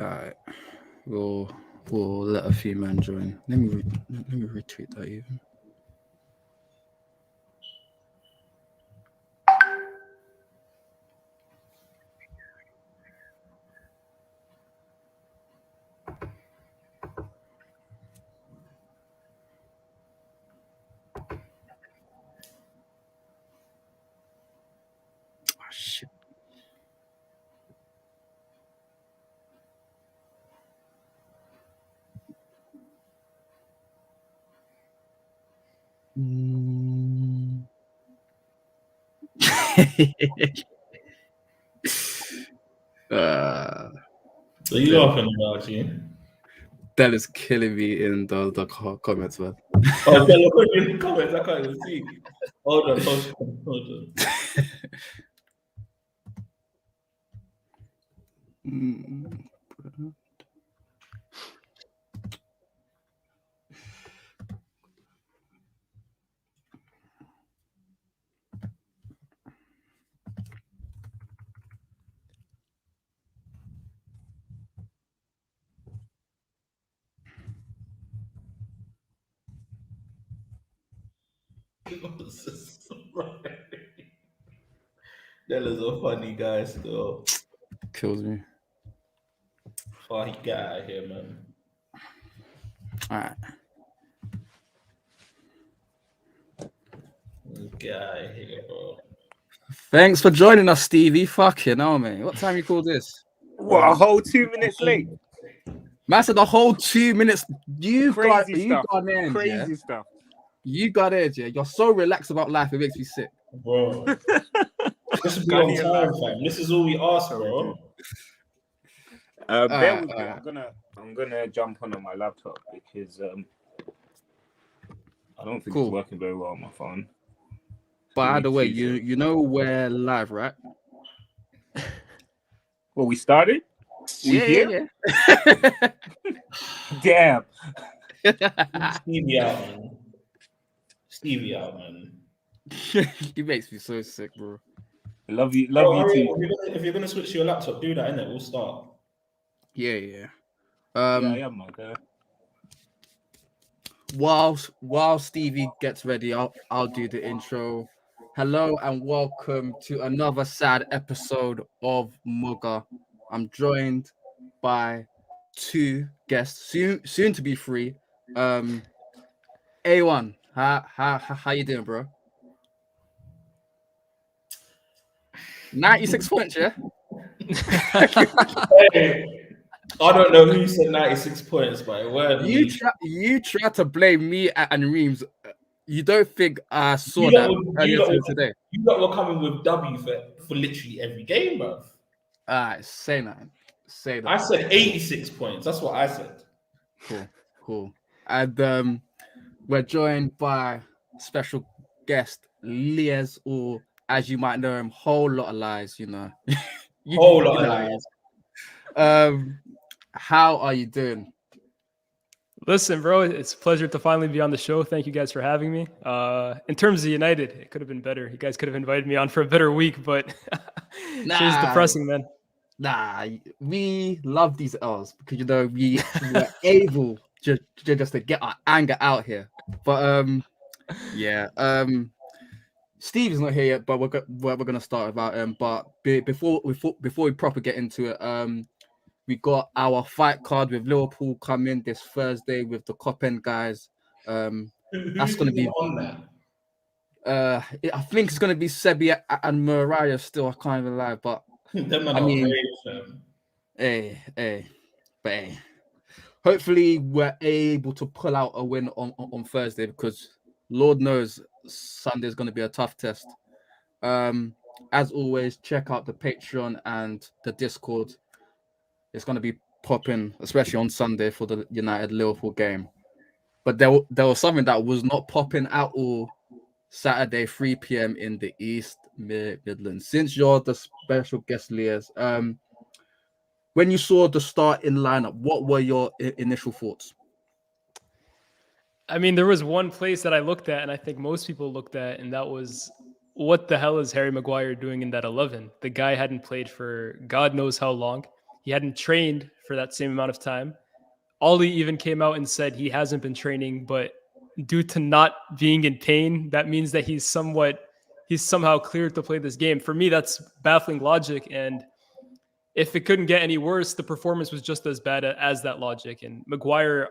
Alright, we'll let a few men join. Let me retweet that even. Oh shit. So you laughing about you? That is killing me in the comments, man. Oh, look in the comments. I can't even see. Hold on. That is a funny guy still. Kills me. Funny guy out of here, man. Alright. Get out of here, bro. Thanks for joining us, Stevie. Fucking hell, man. What time you call this? What, a whole 2 minutes late? Man said the whole 2 minutes. You got Crazy stuff. You got edge, yeah. You're so relaxed about life, it makes me sick. Bro. This is on time, fam. This is all we ask, bro. Bear with me. I'm gonna jump on my laptop because I don't think it's working very well on my phone. By the way, you know we're live, right? Well, we started? Yeah. Damn. Stevie out, man. He makes me so sick, bro. Love you too. If you're gonna switch to your laptop, do that, innit? We'll start. Yeah. Yeah, I am, my guy. While Stevie gets ready, I'll do the intro. Hello and welcome to another sad episode of Muga. I'm joined by two guests, soon to be three. A1, how you doing, bro? 96 points, yeah. Hey, I don't know who said 96 points, but you try to blame me and Reams. You don't think I saw that earlier today? You lot were coming with W for literally every game, bro. Say that. I said 86 points. That's what I said. Cool. And we're joined by special guest Lyles, or as you might know him, whole lot of lies. You know, Whole lot of lies. How are you doing? Listen, bro, it's a pleasure to finally be on the show. Thank you guys for having me. In terms of United, it could have been better. You guys could have invited me on for a better week, but it's depressing, man. Nah, we love these L's because you know we were able just to get our anger out here. But Steve is not here yet, but we're gonna start about him. But before we proper get into it, we got our fight card with Liverpool coming this Thursday with the Cop End guys. That's gonna be on that. I think it's gonna be Sebi and Mariah still. I can't even lie, but I mean, hey. Hopefully we're able to pull out a win on Thursday because Lord knows Sunday's gonna be a tough test. As always, check out the Patreon and the Discord. It's going to be popping, especially on Sunday for the United-Liverpool game. But there was something that was not popping at all Saturday, 3 p.m. in the East Midlands. Since you're the special guest, Lyles, when you saw the starting lineup, what were your initial thoughts? I mean, there was one place that I looked at, and I think most people looked at, and that was, what the hell is Harry Maguire doing in that 11? The guy hadn't played for God knows how long. He hadn't trained for that same amount of time. Ollie even came out and said he hasn't been training, but due to not being in pain, that means that he's somehow cleared to play this game. For me, that's baffling logic. And if it couldn't get any worse, the performance was just as bad as that logic. And Maguire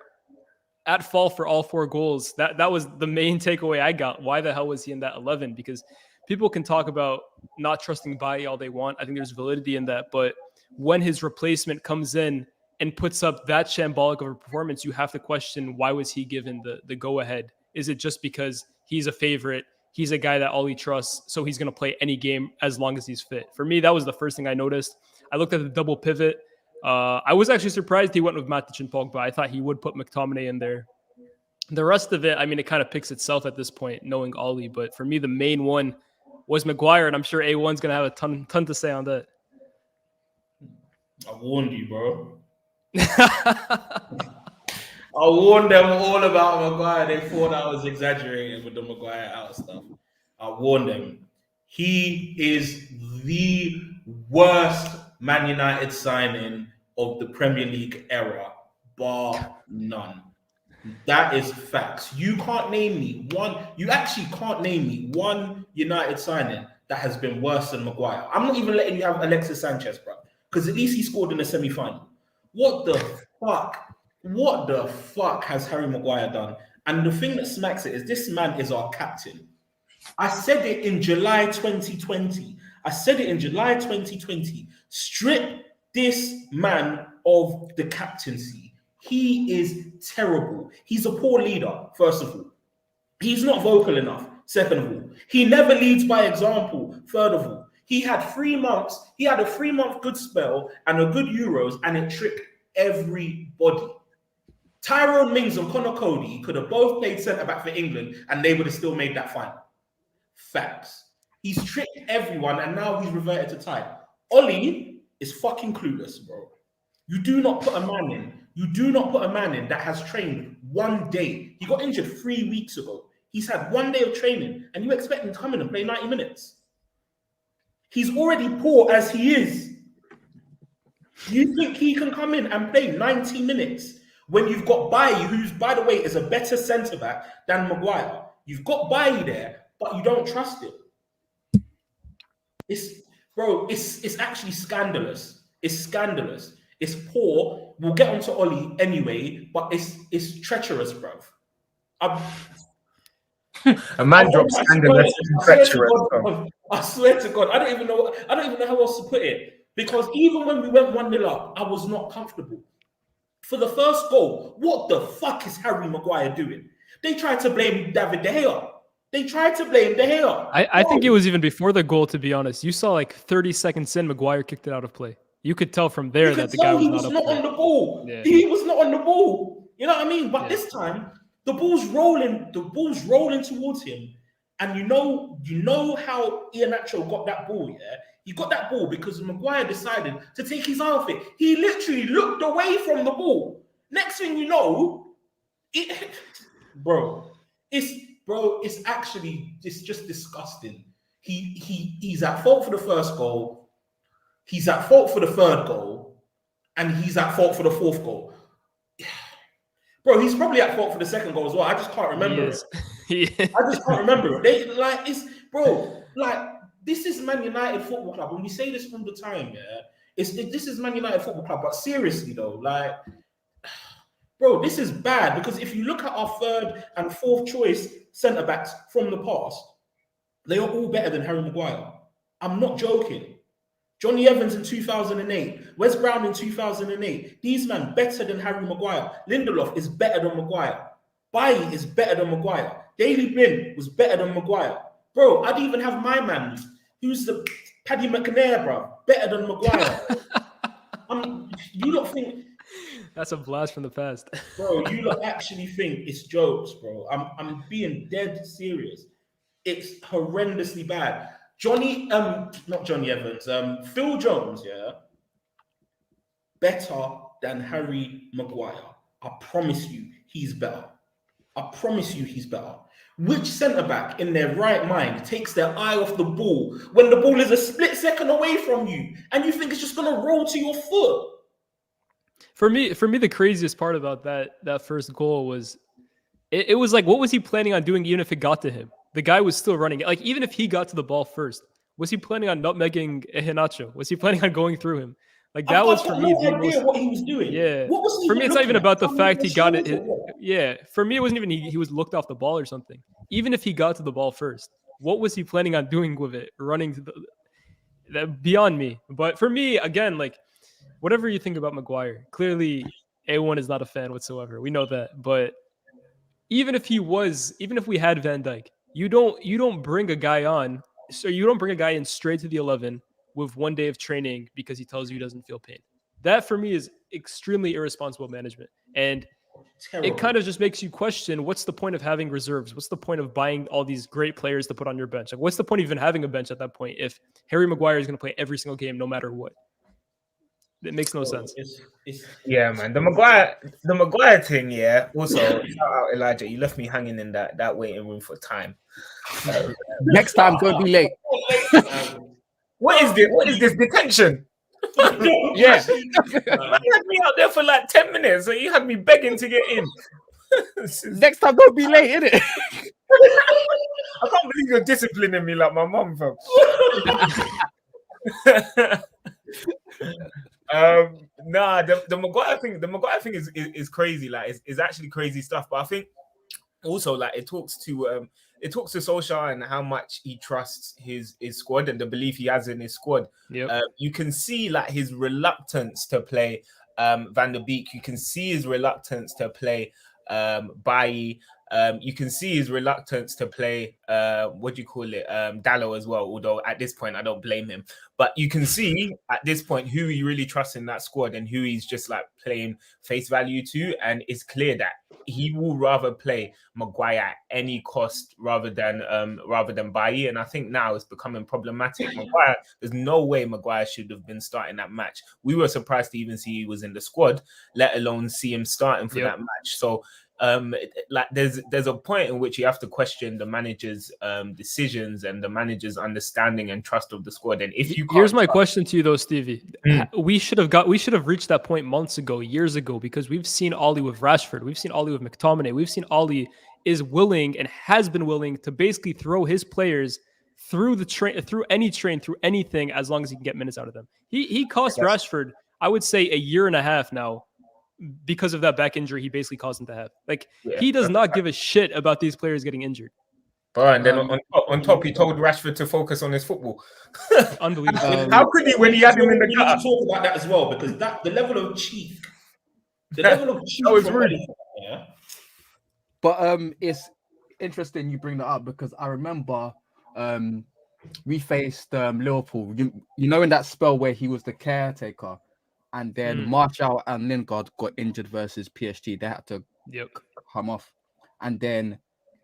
at fault for all 4 goals. That was the main takeaway I got. Why the hell was he in that 11? Because people can talk about not trusting Bailly all they want. I think there's validity in that. But when his replacement comes in and puts up that shambolic of a performance, you have to question, why was he given the go-ahead? Is it just because he's a favorite? He's a guy that Ollie trusts, so he's going to play any game as long as he's fit. For me, that was the first thing I noticed. I looked at the double pivot. I was actually surprised he went with Matic and Pogba. I thought he would put McTominay in there. The rest of it, I mean, it kind of picks itself at this point, knowing Ollie. But for me, the main one was Maguire, and I'm sure A1's going to have a ton to say on that. I warned you, bro. I warned them all about Maguire. They thought I was exaggerating with the Maguire out stuff. I warned them. He is the worst Man United signing of the Premier League era, bar none. That is facts. You can't name me one. You actually can't name me one United signing that has been worse than Maguire. I'm not even letting you have Alexis Sanchez, bro, because at least he scored in the semi-final. What the fuck? What the fuck has Harry Maguire done? And the thing that smacks it is this man is our captain. I said it in July 2020. Strip this man of the captaincy. He is terrible. He's a poor leader, first of all. He's not vocal enough, second of all. He never leads by example, third of all. He had 3 months. He had a 3-month good spell and a good Euros, and it tricked everybody. Tyrone Mings and Conor Cody could have both played centre-back for England, and they would have still made that final. Facts. He's tricked everyone, and now he's reverted to type. Ollie is fucking clueless, bro. You do not put a man in. You do not put a man in that has trained 1 day. He got injured 3 weeks ago. He's had 1 day of training, and you expect him to come in and play 90 minutes. He's already poor as he is. You think he can come in and play 90 minutes when you've got Bailly, who's, by the way, is a better centre-back than Maguire? You've got Bailly there, but you don't trust him. It's actually scandalous. It's scandalous. It's poor. We'll get onto Ollie anyway, but it's treacherous, bro. A man drops scandalous and treacherous. I swear to God, I don't even know how else to put it. Because even when we went 1-0 up, I was not comfortable. For the first goal, what the fuck is Harry Maguire doing? They tried to blame David De Gea. I think it was even before the goal, to be honest. You saw like 30 seconds in, Maguire kicked it out of play. You could tell from there that the guy was not on the ball. Yeah. He was not on the ball. You know what I mean? But this time, the ball's rolling towards him. And you know how Iheanacho got that ball, yeah? He got that ball because Maguire decided to take his eye off it. He literally looked away from the ball. Next thing you know, it's just disgusting. He's at fault for the first goal. He's at fault for the third goal, and he's at fault for the fourth goal. Bro, he's probably at fault for the second goal as well. I just can't remember it. I just can't remember it. This is Man United Football Club, and we say this all the time, yeah. This is Man United Football Club, but seriously though, bro, this is bad because if you look at our third and fourth choice centre backs from the past, they are all better than Harry Maguire. I'm not joking. Johnny Evans in 2008, Wes Brown in 2008. These men better than Harry Maguire. Lindelof is better than Maguire. Bailly is better than Maguire. Daley Blind was better than Maguire. Bro, I'd even have my man, who's the Paddy McNair, bro, better than Maguire. You lot think that's a blast from the past, bro? You lot actually think it's jokes, bro? I'm being dead serious. It's horrendously bad. Not Johnny Evans, Phil Jones, yeah, better than Harry Maguire. I promise you, he's better. Which centre-back in their right mind takes their eye off the ball when the ball is a split second away from you and you think it's just going to roll to your foot? For me, the craziest part about that first goal was it was like, what was he planning on doing even if it got to him? The guy was still running. Like, even if he got to the ball first, was he planning on nutmegging Iheanacho? Was he planning on going through him? Like, that was for me no idea what he was doing. Yeah. What was he For me, it's not even looking about at? the fact he got it. What? Yeah. For me, it wasn't even he was looked off the ball or something. Even if he got to the ball first, what was he planning on doing with it? Running to that beyond me. But for me, again, like, whatever you think about Maguire, clearly A1 is not a fan whatsoever. We know that. But even if we had Van Dijk, you don't bring a guy on. So you don't bring a guy in straight to the 11 with 1 day of training because he tells you he doesn't feel pain. That for me is extremely irresponsible management. And it kind of just makes you question, what's the point of having reserves? What's the point of buying all these great players to put on your bench? Like, what's the point of even having a bench at that point if Harry Maguire is going to play every single game no matter what? It makes no sense. Yeah, man. The Maguire thing, yeah. Also, shout out Elijah. You left me hanging in that waiting room for time. Next time, don't be late. What is this detention? Yeah. You had me out there for like 10 minutes, so you had me begging to get in. Next time, don't be late, innit? I can't believe you're disciplining me like my mum, fam. The Maguire thing is crazy. Like, it's actually crazy stuff. But I think also, like, it talks to Solskjaer and how much he trusts his squad and the belief he has in his squad. Yep. You can see like his reluctance to play Van der Beek. You can see his reluctance to play Bailly. You can see his reluctance to play Dallo as well, although at this point I don't blame him. But you can see at this point who he really trusts in that squad and who he's just like playing face value to, and it's clear that he will rather play Maguire at any cost rather than Bailly. And I think now it's becoming problematic. Maguire, there's no way Maguire should have been starting that match. We were surprised to even see he was in the squad, let alone see him starting for that match. So like there's a point in which you have to question the manager's decisions and the manager's understanding and trust of the squad. And if you can't, here's my question to you though, Stevie. We should have reached that point months ago, years ago, because we've seen Ollie with Rashford, we've seen Ollie with McTominay, we've seen Ollie is willing and has been willing to basically throw his players through the train, through anything, as long as he can get minutes out of them. He cost Rashford, I would say, a year and a half now, because of that back injury he basically caused him to have. Like, he does not give a shit about these players getting injured. And then on top, he told Rashford to focus on his football. Unbelievable. How could he when he had him in the We gutter? need to talk about that as well, because the level of cheek was rude. Yeah. But it's interesting you bring that up, because I remember we faced Liverpool. You know, in that spell where he was the caretaker, and then Martial and Lingard got injured versus PSG. They had to come off, and then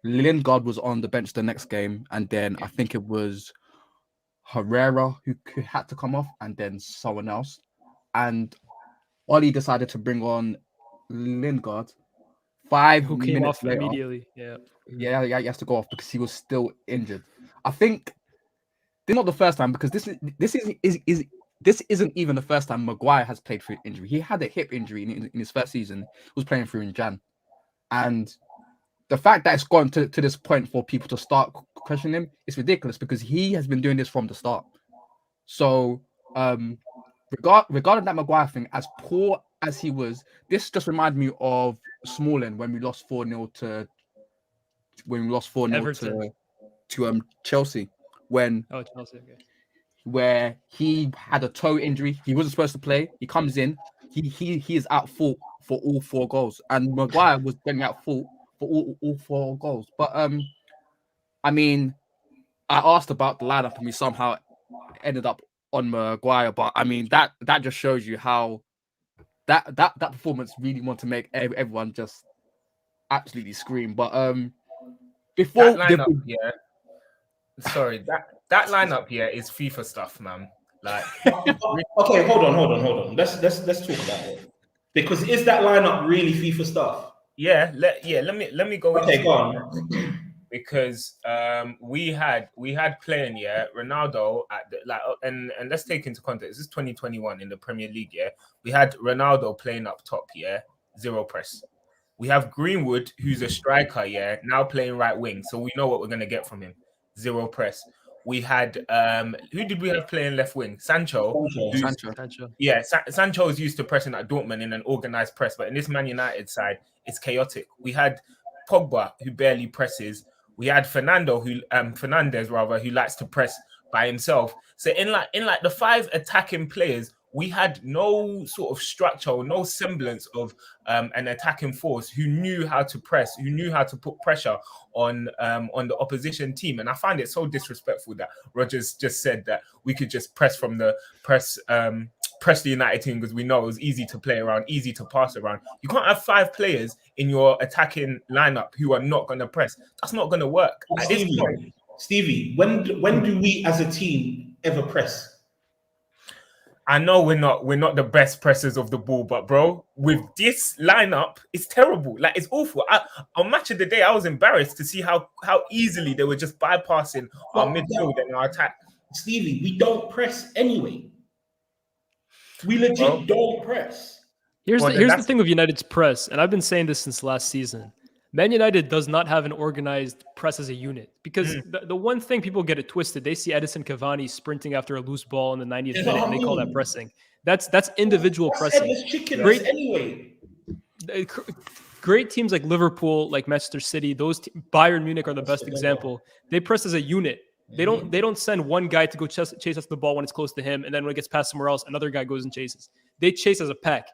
Lingard was on the bench the next game, and then I think it was Herrera who had to come off, and then someone else. And Ollie decided to bring on Lingard. 5 minutes came off later, immediately. He has to go off because he was still injured. I think this is not the first time, because this isn't even the first time Maguire has played through injury. He had a hip injury in his first season. He was playing through in Jan. And the fact that it's gone to this point for people to start questioning him is ridiculous, because he has been doing this from the start. So regarding that Maguire thing, as poor as he was, this just reminded me of Smalling when we lost 4-0 to Chelsea. Where he had a toe injury, he wasn't supposed to play. He comes in, he is at fault for all 4 goals, and Maguire was getting at fault for all 4 goals. But I mean, I asked about the lineup and we somehow ended up on Maguire. But I mean, that just shows you how that performance really want to make everyone just absolutely scream. But before that lineup, sorry, that lineup here is FIFA stuff, man. Like, okay, hold on. Let's talk about it, because is that lineup really FIFA stuff? Let me go. Okay, go on. because we had playing Ronaldo at the, like and let's take into context, this is 2021 in the Premier League. We had Ronaldo playing up top, zero press. We have Greenwood, who's a striker, now playing right wing, so we know what we're gonna get from him. Zero press. We had who did we have playing left wing? Sancho. Sancho. Yeah, Sancho is used to pressing at Dortmund in an organized press, but in this Man United side, it's chaotic. We had Pogba, who barely presses. We had Fernandez who likes to press by himself. So in the 5 attacking players, we had no sort of structure or no semblance of an attacking force who knew how to press, who knew how to put pressure on the opposition team. And I find it so disrespectful that Rodgers just said that we could just press the United team because we know it was easy to play around, easy to pass around. You can't have 5 players in your attacking lineup who are not going to press. That's not going to work. Stevie, when do we as a team ever press? I know we're not the best pressers of the ball, but bro, with this lineup, it's terrible. Like, it's awful. On Match of the Day, I was embarrassed to see how easily they were just bypassing our midfield and our attack. Stevie, we don't press anyway. We legit don't press. Here's the thing with United's press, and I've been saying this since last season. Man United does not have an organized press as a unit, because the one thing people get it twisted, they see Edison Cavani sprinting after a loose ball in the 90th minute, and they call that pressing. That's individual pressing. Great teams like Liverpool, like Manchester City, Bayern Munich are the best example. They press as a unit. They don't send one guy to go chase us the ball when it's close to him, and then when it gets passed somewhere else, another guy goes and chases. They chase as a pack,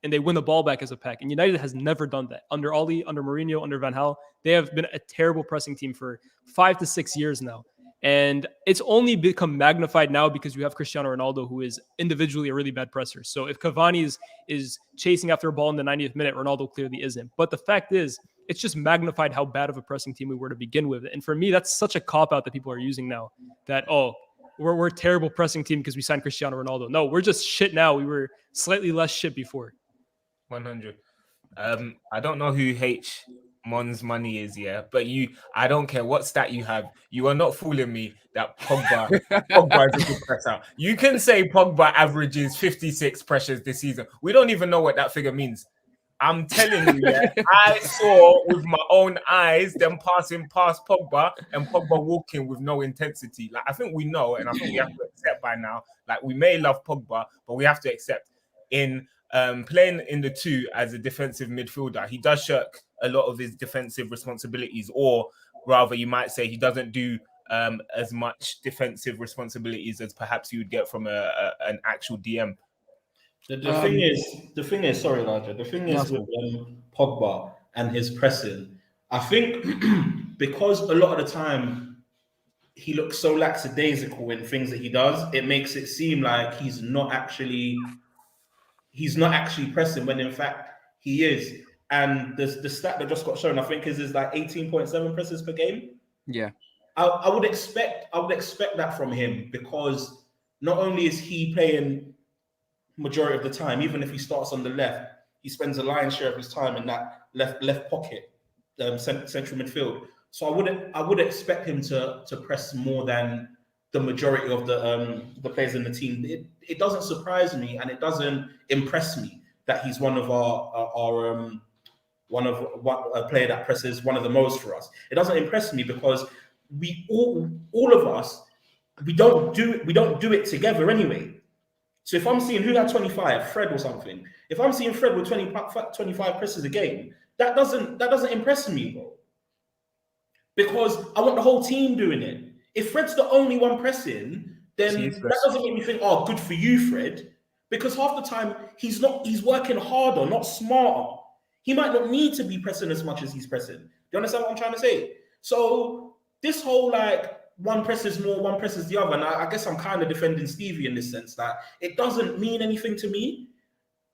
and they win the ball back as a pack. And United has never done that. Under Oli, under Mourinho, under Van Gaal, they have been a terrible pressing team for 5 to 6 years now. And it's only become magnified now because you have Cristiano Ronaldo, who is individually a really bad presser. So if Cavani is chasing after a ball in the 90th minute, Ronaldo clearly isn't. But the fact is, it's just magnified how bad of a pressing team we were to begin with. And for me, that's such a cop-out that people are using now, that, we're a terrible pressing team because we signed Cristiano Ronaldo. No, we're just shit now. We were slightly less shit before. 100. I don't know who H Mon's money is, but I don't care what stat you have. You are not fooling me that Pogba is a good presser. You can say Pogba averages 56 pressures this season. We don't even know what that figure means. I'm telling you, I saw with my own eyes them passing past Pogba and Pogba walking with no intensity. Like, I think we know, and I think we have to accept by now. Like, we may love Pogba, but we have to accept in playing in the 2 as a defensive midfielder, he does shirk a lot of his defensive responsibilities, or rather, you might say he doesn't do as much defensive responsibilities as perhaps you would get from an actual DM. The thing is, sorry, Elijah. The thing is with Pogba and his pressing, I think because a lot of the time he looks so lackadaisical in things that he does, it makes it seem like he's not actually pressing when in fact he is. And the stat that just got shown, I think, is like 18.7 presses per game. Yeah, I would expect that from him, because not only is he playing majority of the time, even if he starts on the left, he spends a lion's share of his time in that left pocket, central midfield. So I would expect him to press more than the majority of the players in the team. It doesn't surprise me, and it doesn't impress me that he's one of a player that presses one of the most for us. It doesn't impress me because we all of us, we don't do it together anyway. So if I'm seeing who had 25, Fred or something, if I'm seeing Fred with 25 presses a game, that doesn't impress me, bro. Because I want the whole team doing it. If Fred's the only one pressing, then that doesn't make me think, oh, good for you, Fred. Because half the time he's working harder, not smarter. He might not need to be pressing as much as he's pressing. Do you understand what I'm trying to say? So this whole like one presses more, one presses the other, and I guess I'm kind of defending Stevie in this sense that it doesn't mean anything to me,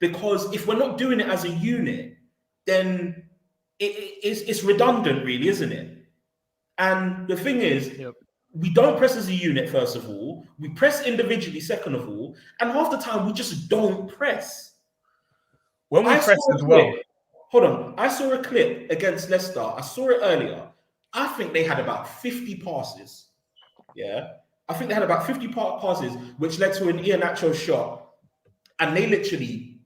because if we're not doing it as a unit, then it's redundant, really, isn't it? And the thing is, we don't press as a unit, first of all. We press individually, second of all. And half the time, we just don't press. When we press as well. Hold on. I saw a clip against Leicester. I saw it earlier. I think they had about 50 passes. Yeah. I think they had about 50 passes, which led to an Iheanacho shot. And they literally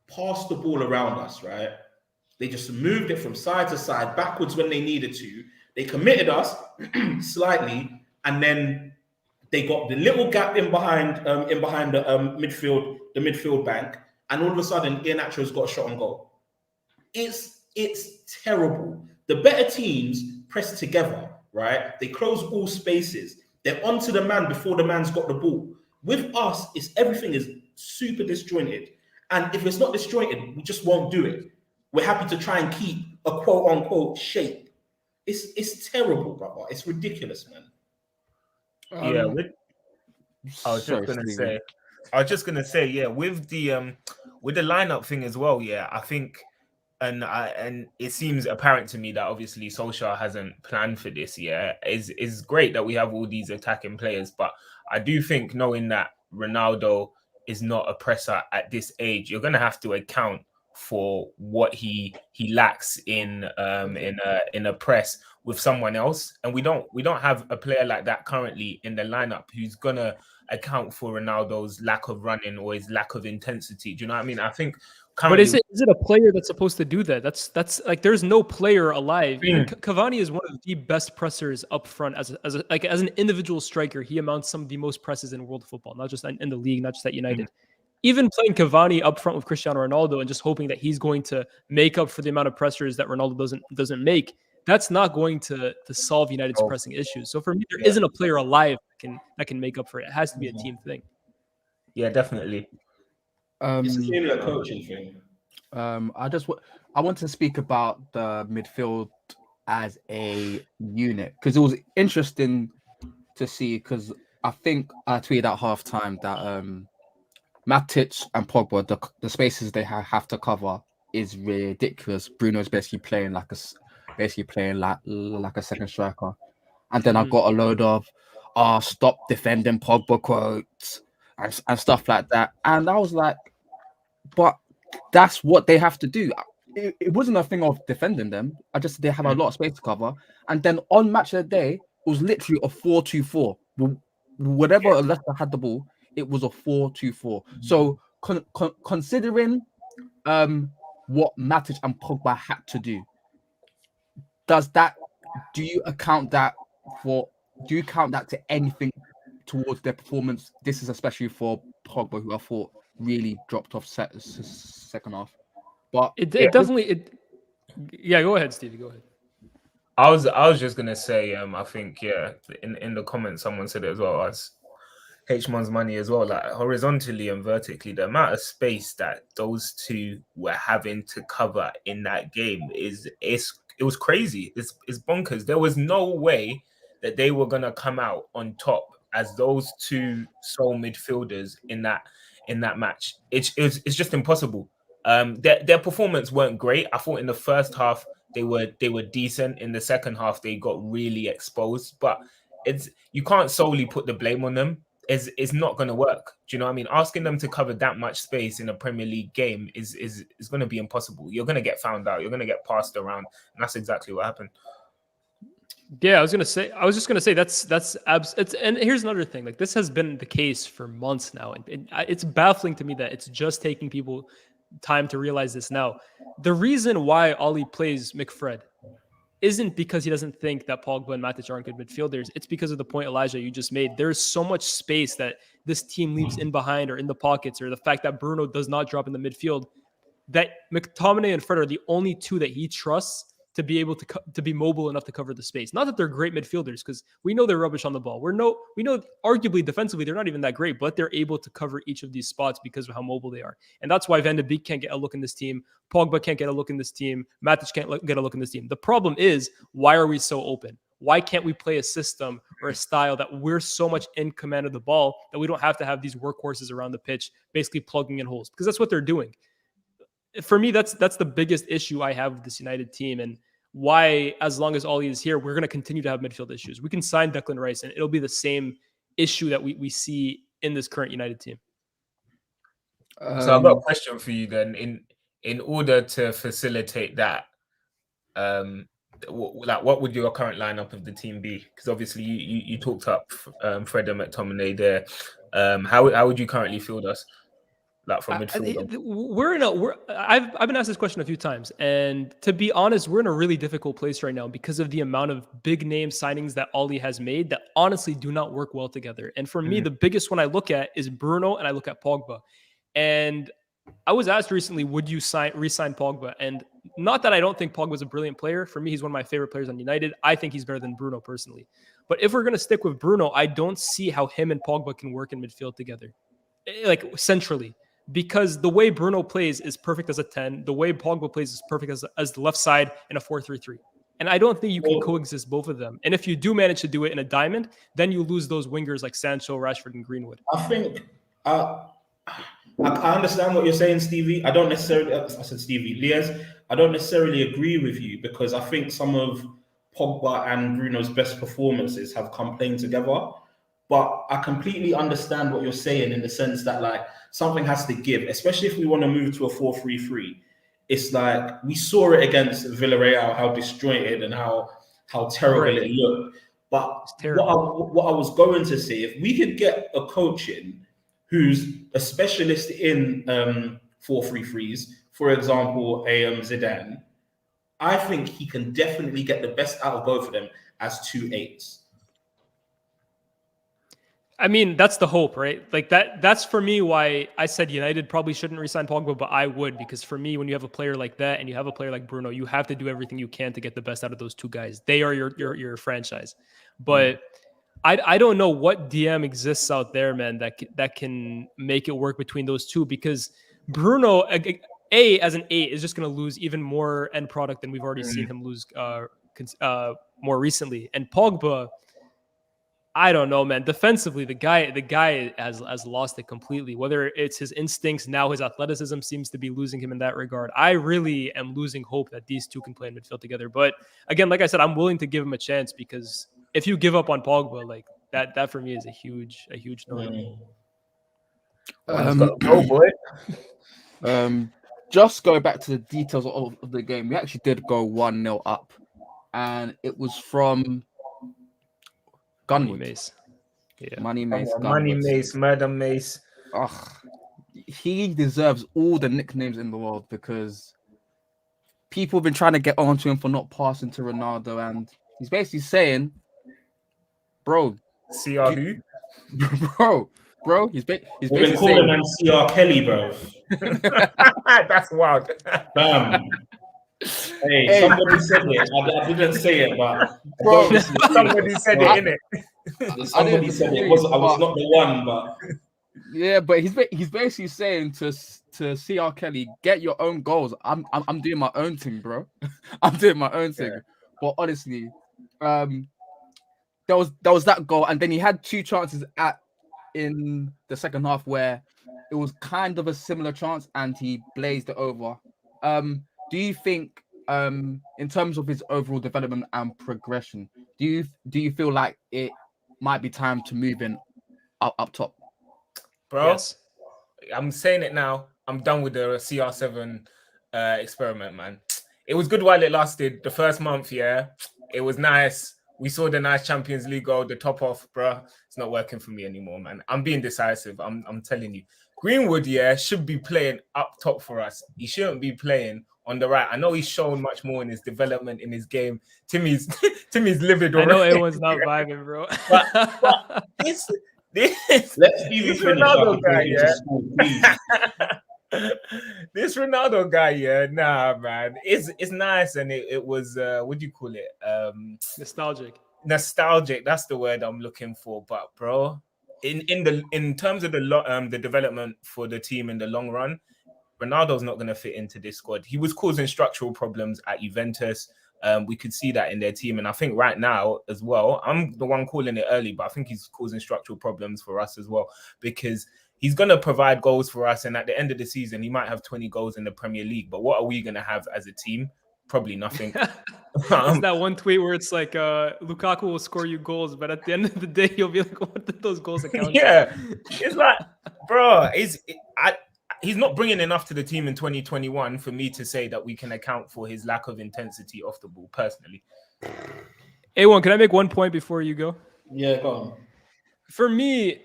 passed the ball around us, right? They just moved it from side to side, backwards when they needed to. They committed us slightly, and then they got the little gap in behind the midfield bank, and all of a sudden, Iheanacho's got a shot on goal. It's terrible. The better teams press together, right? They close all spaces. They're onto the man before the man's got the ball. With us, everything is super disjointed. And if it's not disjointed, we just won't do it. We're happy to try and keep a quote unquote shape. It's terrible, brother. It's ridiculous, man. Yeah, I was Sorry, just gonna say, yeah, with the lineup thing as well, yeah, I think, and it seems apparent to me that obviously Solskjaer hasn't planned for this. Yeah, is great that we have all these attacking players, but I do think knowing that Ronaldo is not a presser at this age, you're gonna have to account for what he lacks in a press with someone else, and we don't have a player like that currently in the lineup who's gonna account for Ronaldo's lack of running or his lack of intensity. Do you know what I mean? I think But is it a player that's supposed to do that? That's like there's no player alive. Even Cavani is one of the best pressers up front as an individual striker. He amounts some of the most presses in world football, not just in the league, not just at United. Even playing Cavani up front with Cristiano Ronaldo and just hoping that he's going to make up for the amount of pressures that Ronaldo doesn't make, that's not going to solve United's pressing issues. So for me, there isn't a player alive that can make up for it. It has to be a team thing. Yeah, definitely. It's clearly a coaching thing. I want to speak about the midfield as a unit because it was interesting to see, because I think I tweeted at halftime that Matic and Pogba, the spaces they have to cover is ridiculous. Bruno's basically playing like a second striker, and then I got a load of stop defending Pogba quotes and stuff like that, and I was like, but that's what they have to do. It wasn't a thing of defending them. They have a lot of space to cover, and then on match of the day, it was literally a 4-2-4. Whatever Leicester had the ball, it was a 4-2-4. So considering what Matic and Pogba had to do, do you count that to anything towards their performance? This is especially for Pogba, who I thought really dropped off second half. But yeah, go ahead, Stevie. Go ahead. I was just gonna say, I think in the comments someone said it as well as H-Mon's money as well, like horizontally and vertically, the amount of space that those two were having to cover in that game it was crazy. It's bonkers. There was no way that they were gonna come out on top as those two sole midfielders in that match. It's just impossible. Their performance weren't great. I thought in the first half they were decent. In the second half they got really exposed. But you can't solely put the blame on them. It's not going to work. Do you know what I mean? Asking them to cover that much space in a Premier League game is going to be impossible. You're going to get found out. You're going to get passed around, and that's exactly what happened. Yeah, I was just gonna say and here's another thing. Like, this has been the case for months now, and it's baffling to me that it's just taking people time to realize this now. The reason why Ollie plays McFred isn't because he doesn't think that Pogba and Matic aren't good midfielders. It's because of the point, Elijah, you just made. There's so much space that this team leaves in behind or in the pockets, or the fact that Bruno does not drop in the midfield, that McTominay and Fred are the only two that he trusts to be able to be mobile enough to cover the space. Not that they're great midfielders, because we know they're rubbish on the ball. We know arguably defensively they're not even that great, but they're able to cover each of these spots because of how mobile they are. And that's why Van de Beek can't get a look in this team. Pogba can't get a look in this team. Matic can't get a look in this team. The problem is, why are we so open? Why can't we play a system or a style that we're so much in command of the ball that we don't have to have these workhorses around the pitch basically plugging in holes? Because that's what they're doing. For me, that's the biggest issue I have with this United team, and why, as long as Ollie is here, we're going to continue to have midfield issues. We can sign Declan Rice, and it'll be the same issue that we see in this current United team. So I've got a question for you then. In order to facilitate that, what would your current lineup of the team be? Because obviously you talked up Fred and McTominay there. How would you currently field us? Like from midfield? I've been asked this question a few times, and to be honest, we're in a really difficult place right now because of the amount of big name signings that Oli has made that honestly do not work well together. And for me, the biggest one I look at is Bruno, and I look at Pogba. And I was asked recently, would you re-sign Pogba? And not that I don't think Pogba's a brilliant player. For me, he's one of my favorite players on United. I think he's better than Bruno personally. But if we're going to stick with Bruno, I don't see how him and Pogba can work in midfield together, like centrally. Because the way Bruno plays is perfect as a 10. The way Pogba plays is perfect as the left side in a 4-3-3. And I don't think you can coexist both of them. And if you do manage to do it in a diamond, then you lose those wingers like Sancho, Rashford, and Greenwood. I think I understand what you're saying, Stevie. I don't necessarily, I said Stevie, Lyles, I don't necessarily agree with you because I think some of Pogba and Bruno's best performances have come playing together. But I completely understand what you're saying in the sense that like something has to give, especially if we want to move to a 4-3-3. It's like we saw it against Villarreal, how disjointed and how terrible it looked. But what I was going to say, if we could get a coach in who's a specialist in 4-3-3s, for example, Zidane, I think he can definitely get the best out of both of them as 2 8s. I mean, that's the hope, right? Like that's for me why I said United probably shouldn't re-sign Pogba, but I would, because for me, when you have a player like that and you have a player like Bruno, you have to do everything you can to get the best out of those two guys. They are your franchise. But I don't know what DM exists out there, man, that can make it work between those two, because Bruno, as an 8, is just going to lose even more end product than we've already seen him lose more recently. And Pogba, I don't know, man. Defensively, the guy has lost it completely. Whether it's his instincts, now his athleticism seems to be losing him in that regard. I really am losing hope that these two can play in midfield together. But again, like I said, I'm willing to give him a chance, because if you give up on Pogba, like that for me is a huge no. Just going back to the details of the game, we actually did go 1-0 up, and it was from Gunwood. Money Mace, Murder Mace. He deserves all the nicknames in the world, because people have been trying to get onto him for not passing to Ronaldo, and he's basically saying, bro, CR who? Bro, he's basically been calling him CR Kelly, bro. That's wild. Hey, somebody said it. I didn't say it, but bro, somebody said it, innit? Somebody said it. I was not the one, but yeah, but he's basically saying to CR Kelly, get your own goals. I'm doing my own thing, bro. I'm doing my own thing. Yeah. But honestly, there was that goal, and then he had 2 chances in the second half where it was kind of a similar chance, and he blazed it over. Do you think, in terms of his overall development and progression, do you feel like it might be time to move in up top? Bro, yes. I'm saying it now. I'm done with the CR7 experiment, man. It was good while it lasted. The first month, yeah, it was nice. We saw the nice Champions League goal, the top off, bro. It's not working for me anymore, man. I'm being decisive. I'm telling you. Greenwood, yeah, should be playing up top for us. He shouldn't be playing on the right. I know he's shown much more in his development, in his game. Timmy's livid already. I know everyone's not vibing, bro. but this Ronaldo guy, yeah. This Ronaldo guy, yeah, nah, man. It's nice, and it was what do you call it? Nostalgic. That's the word I'm looking for. But bro, in terms of the development for the team in the long run, Ronaldo's not going to fit into this squad. He was causing structural problems at Juventus. We could see that in their team. And I think right now as well, I'm the one calling it early, but I think he's causing structural problems for us as well, because he's going to provide goals for us. And at the end of the season, he might have 20 goals in the Premier League. But what are we going to have as a team? Probably nothing. It's that one tweet where it's like, Lukaku will score you goals, but at the end of the day, you'll be like, what did those goals account? Yeah. It's like, bro, he's not bringing enough to the team in 2021 for me to say that we can account for his lack of intensity off the ball. Personally, A1, can I make one point before you go? Yeah, go on. For me,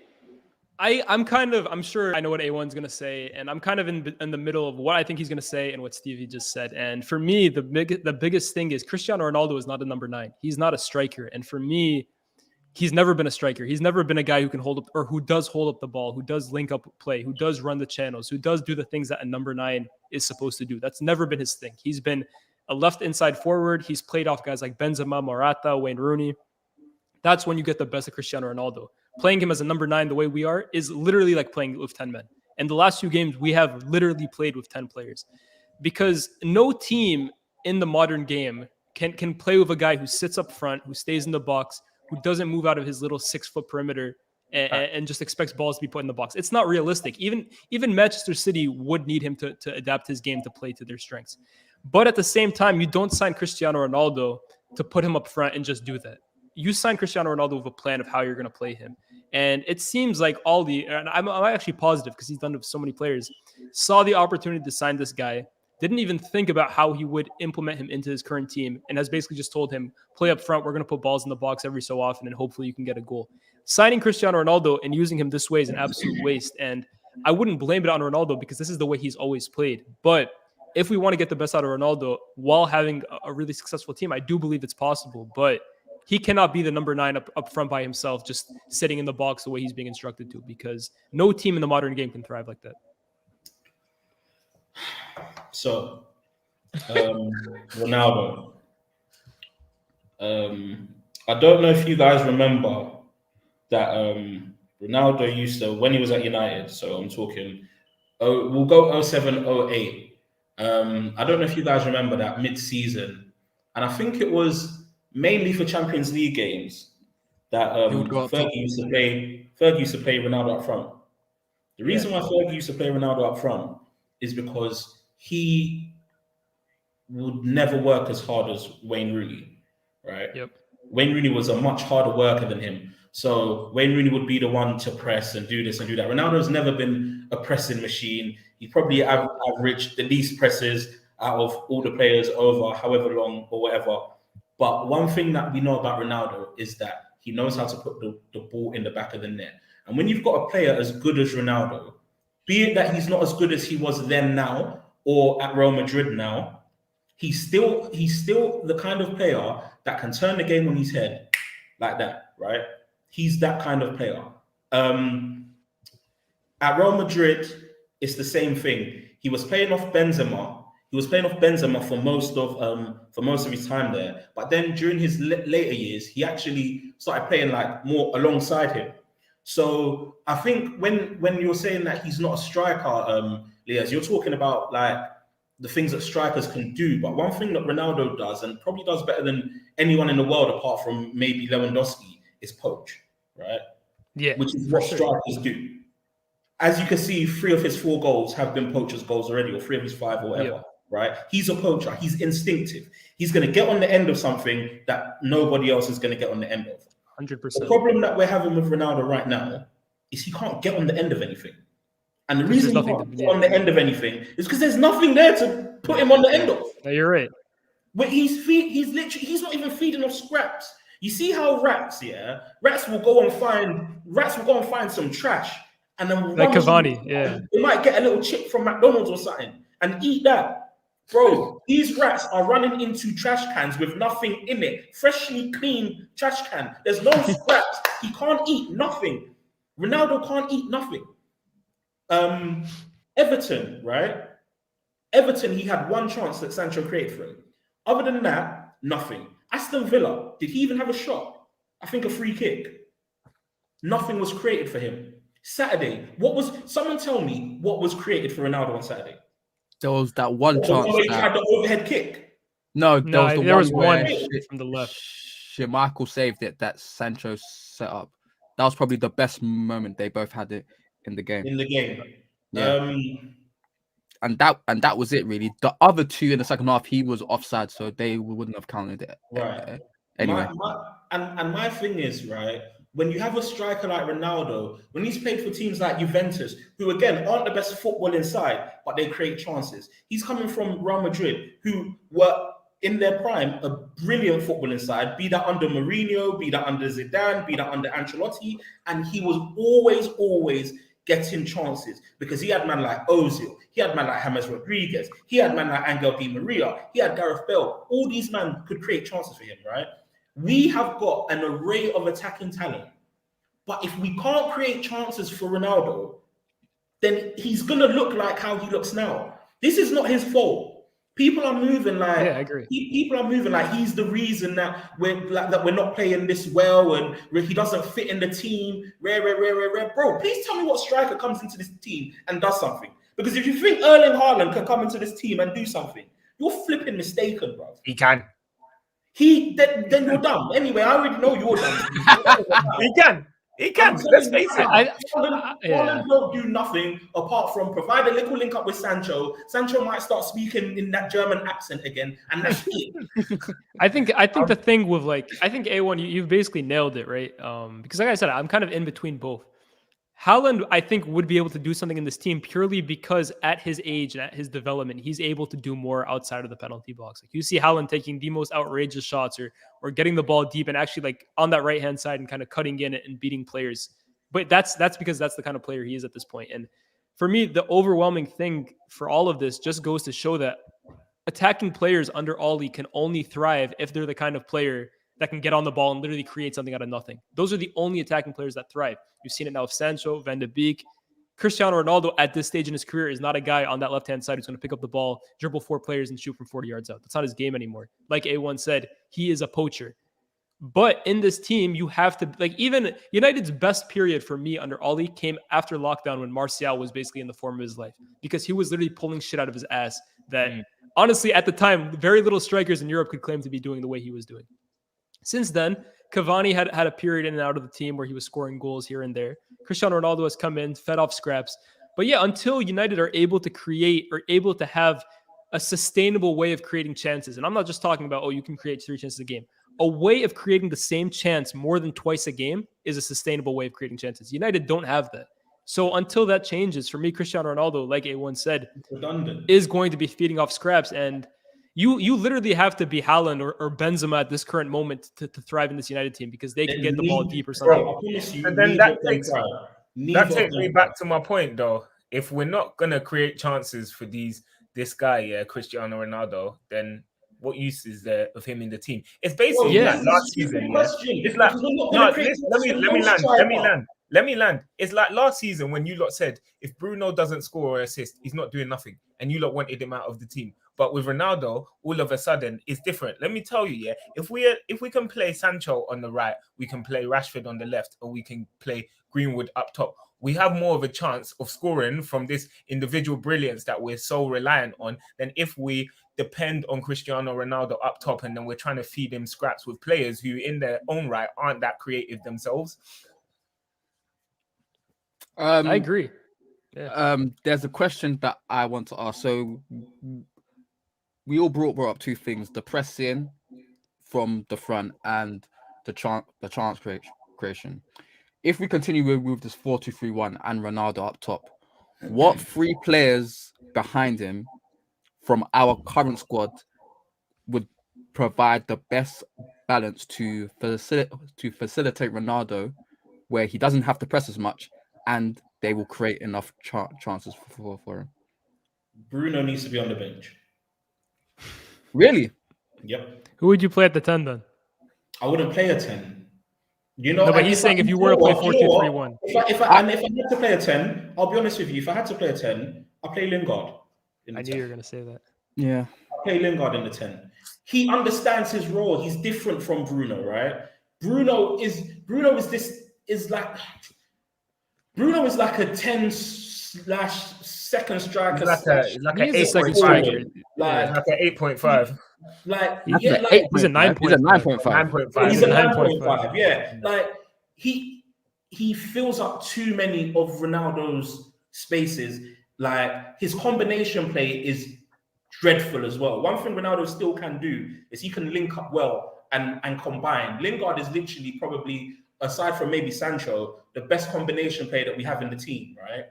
I'm sure I know what A1's going to say, and I'm kind of in the middle of what I think he's going to say and what Stevie just said. And for me, the biggest thing is Cristiano Ronaldo is not a number 9. He's not a striker. And for me, he's never been a striker. He's never been a guy who can hold up, or who does hold up the ball, who does link up play, who does run the channels, who does do the things that a number 9 is supposed to do. That's never been his thing. He's been a left inside forward. He's played off guys like Benzema, Morata, Wayne Rooney. That's when you get the best of Cristiano Ronaldo. Playing him as a number 9 the way we are is literally like playing with 10 men. And the last few games, we have literally played with 10 players, because no team in the modern game can play with a guy who sits up front, who stays in the box, who doesn't move out of his little 6-foot perimeter and just expects balls to be put in the box. It's not realistic. Even Manchester City would need him to adapt his game to play to their strengths. But at the same time, you don't sign Cristiano Ronaldo to put him up front and just do that. You sign Cristiano Ronaldo with a plan of how you're going to play him. And it seems like and I'm actually positive because he's done it with so many players, saw the opportunity to sign this guy, didn't even think about how he would implement him into his current team, and has basically just told him, play up front, we're going to put balls in the box every so often, and hopefully you can get a goal. Signing Cristiano Ronaldo and using him this way is an absolute waste. And I wouldn't blame it on Ronaldo because this is the way he's always played. But if we want to get the best out of Ronaldo while having a really successful team, I do believe it's possible. But he cannot be the number 9 up front by himself, just sitting in the box the way he's being instructed to, because no team in the modern game can thrive like that. So, Ronaldo. I don't know if you guys remember that Ronaldo used to, when he was at United, so I'm talking, we'll go 07, 08. I don't know if you guys remember that mid-season, and I think it was mainly for Champions League games that Fergie used to play Ronaldo up front. The reason why Fergie used to play Ronaldo up front is because he would never work as hard as Wayne Rooney, right? Yep. Wayne Rooney was a much harder worker than him. So Wayne Rooney would be the one to press and do this and do that. Ronaldo's never been a pressing machine. He probably averaged the least presses out of all the players over however long or whatever. But one thing that we know about Ronaldo is that he knows how to put the ball in the back of the net. And when you've got a player as good as Ronaldo, be it that he's not as good as he was then now or at Real Madrid now, he's still the kind of player that can turn the game on his head like that, right? He's that kind of player. At Real Madrid, it's the same thing. He was playing off Benzema. For most of his time there. But then during his later years, he actually started playing like more alongside him. So I think when you're saying that he's not a striker, Lyles, you're talking about like the things that strikers can do. But one thing that Ronaldo does, and probably does better than anyone in the world apart from maybe Lewandowski, is poach, right? Yeah, which is what strikers do. As you can see, 3 of his 4 goals have been poachers' goals already, or 3 of his 5 or whatever. Yeah. Right? He's a poacher. He's instinctive. He's going to get on the end of something that nobody else is going to get on the end of. 100%. The problem that we're having with Ronaldo right now is he can't get on the end of anything. And the reason he can't get on the end of anything is because there's nothing there to put him on the end of. Yeah, you're right. But he's not even feeding off scraps. You see how rats will go and find some trash and then like Cavani, yeah. They might get a little chip from McDonald's or something and eat that. Bro, these rats are running into trash cans with nothing in it. Freshly clean trash can. There's no scraps. He can't eat nothing. Ronaldo can't eat nothing. Everton, right? Everton, he had one chance that Sancho created for him. Other than that, nothing. Aston Villa, did he even have a shot? I think a free kick. Nothing was created for him. Saturday, someone tell me what was created for Ronaldo on Saturday? There was that one chance. He had the overhead kick. No, there was one from the left. Michael saved it that Sancho set up. That was probably the best moment they both had it in the game. Yeah. And that was it really. The other 2 in the second half, he was offside, so they wouldn't have counted it. Right. Anyway. My thing is, right, when you have a striker like Ronaldo, when he's played for teams like Juventus, who again aren't the best football inside, but they create chances. He's coming from Real Madrid, who were in their prime a brilliant football inside, be that under Mourinho, be that under Zidane, be that under Ancelotti, and he was always getting chances because he had man like Ozil, he had man like James Rodriguez, he had man like Angel Di Maria, he had Gareth Bale. All these men could create chances for him, right? We have got an array of attacking talent, but if we can't create chances for Ronaldo, then he's gonna look like how he looks now. This is not his fault. People are moving like I agree. People are moving like he's the reason that we're not playing this well and he doesn't fit in the team. Rare. Bro, please tell me what striker comes into this team and does something. Because if you think Erling Haaland can come into this team and do something, you're flipping mistaken, bro. He can. Then you're dumb. Anyway, I already know you're dumb. He can. Let's face it. Haaland don't do nothing apart from provide a little link up with Sancho. Sancho might start speaking in that German accent again, and that's it. I think the thing with I think A1, you've basically nailed it, right? Because like I said, I'm kind of in between both. Haaland, I think, would be able to do something in this team purely because at his age and at his development, he's able to do more outside of the penalty box. Like you see Haaland taking the most outrageous shots or getting the ball deep and actually on that right-hand side and kind of cutting in and beating players. But that's because that's the kind of player he is at this point. And for me, the overwhelming thing for all of this just goes to show that attacking players under Oli can only thrive if they're the kind of player that can get on the ball and literally create something out of nothing. Those are the only attacking players that thrive. You've seen it now with Sancho, Van de Beek. Cristiano Ronaldo at this stage in his career is not a guy on that left-hand side who's going to pick up the ball, dribble 4 players, and shoot from 40 yards out. That's not his game anymore. Like A1 said, he is a poacher. But in this team, you have to, even United's best period for me under Oli came after lockdown when Martial was basically in the form of his life because he was literally pulling shit out of his ass that, honestly, at the time, very little strikers in Europe could claim to be doing the way he was doing. Since then, Cavani had a period in and out of the team where he was scoring goals here and there. Cristiano Ronaldo has come in, fed off scraps. But yeah, until United are able to create or able to have a sustainable way of creating chances, and I'm not just talking about, you can create 3 chances a game. A way of creating the same chance more than twice a game is a sustainable way of creating chances. United don't have that. So until that changes, for me, Cristiano Ronaldo, like A1 said, is going to be feeding off scraps. And you literally have to be Haaland or Benzema at this current moment to thrive in this United team because they can get the ball deep or something. And then that takes me back to my point, though. If we're not going to create chances for this guy, Cristiano Ronaldo, then what use is there of him in the team? It's basically like last season. It's like, let me land. It's like last season when you lot said, if Bruno doesn't score or assist, he's not doing nothing. And you lot wanted him out of the team. But with Ronaldo, all of a sudden, it's different. Let me tell you, if we can play Sancho on the right, we can play Rashford on the left, or we can play Greenwood up top. We have more of a chance of scoring from this individual brilliance that we're so reliant on than if we depend on Cristiano Ronaldo up top and then we're trying to feed him scraps with players who in their own right aren't that creative themselves. I agree. Yeah. There's a question that I want to ask. So we all brought up 2 things: the pressing from the front and the chance creation. If we continue with this 4-2-3-1 and Ronaldo up top, what 3 players behind him from our current squad would provide the best balance to facilitate Ronaldo, where he doesn't have to press as much and they will create enough chances for him? Bruno needs to be on the bench. Really? Yep. Who would you play at the 10 then? I wouldn't play a 10. No, but he's saying if you were to play 4-2-3-1. If I had to play a 10, I'll be honest with you. If I had to play a 10, I'll play Lingard. I knew you were going to say that. Yeah. I'll play Lingard in the 10. He understands his role. He's different from Bruno, right? Bruno is like a 10/second striker. He's like an 8.5. Like an 8.5. He's a 9.5. He's a 9.5. He's a 9.5. Yeah. Like he fills up too many of Ronaldo's spaces. Like his combination play is dreadful as well. One thing Ronaldo still can do is he can link up well and combine. Lingard is literally probably aside from maybe Sancho, the best combination player that we have in the team, right?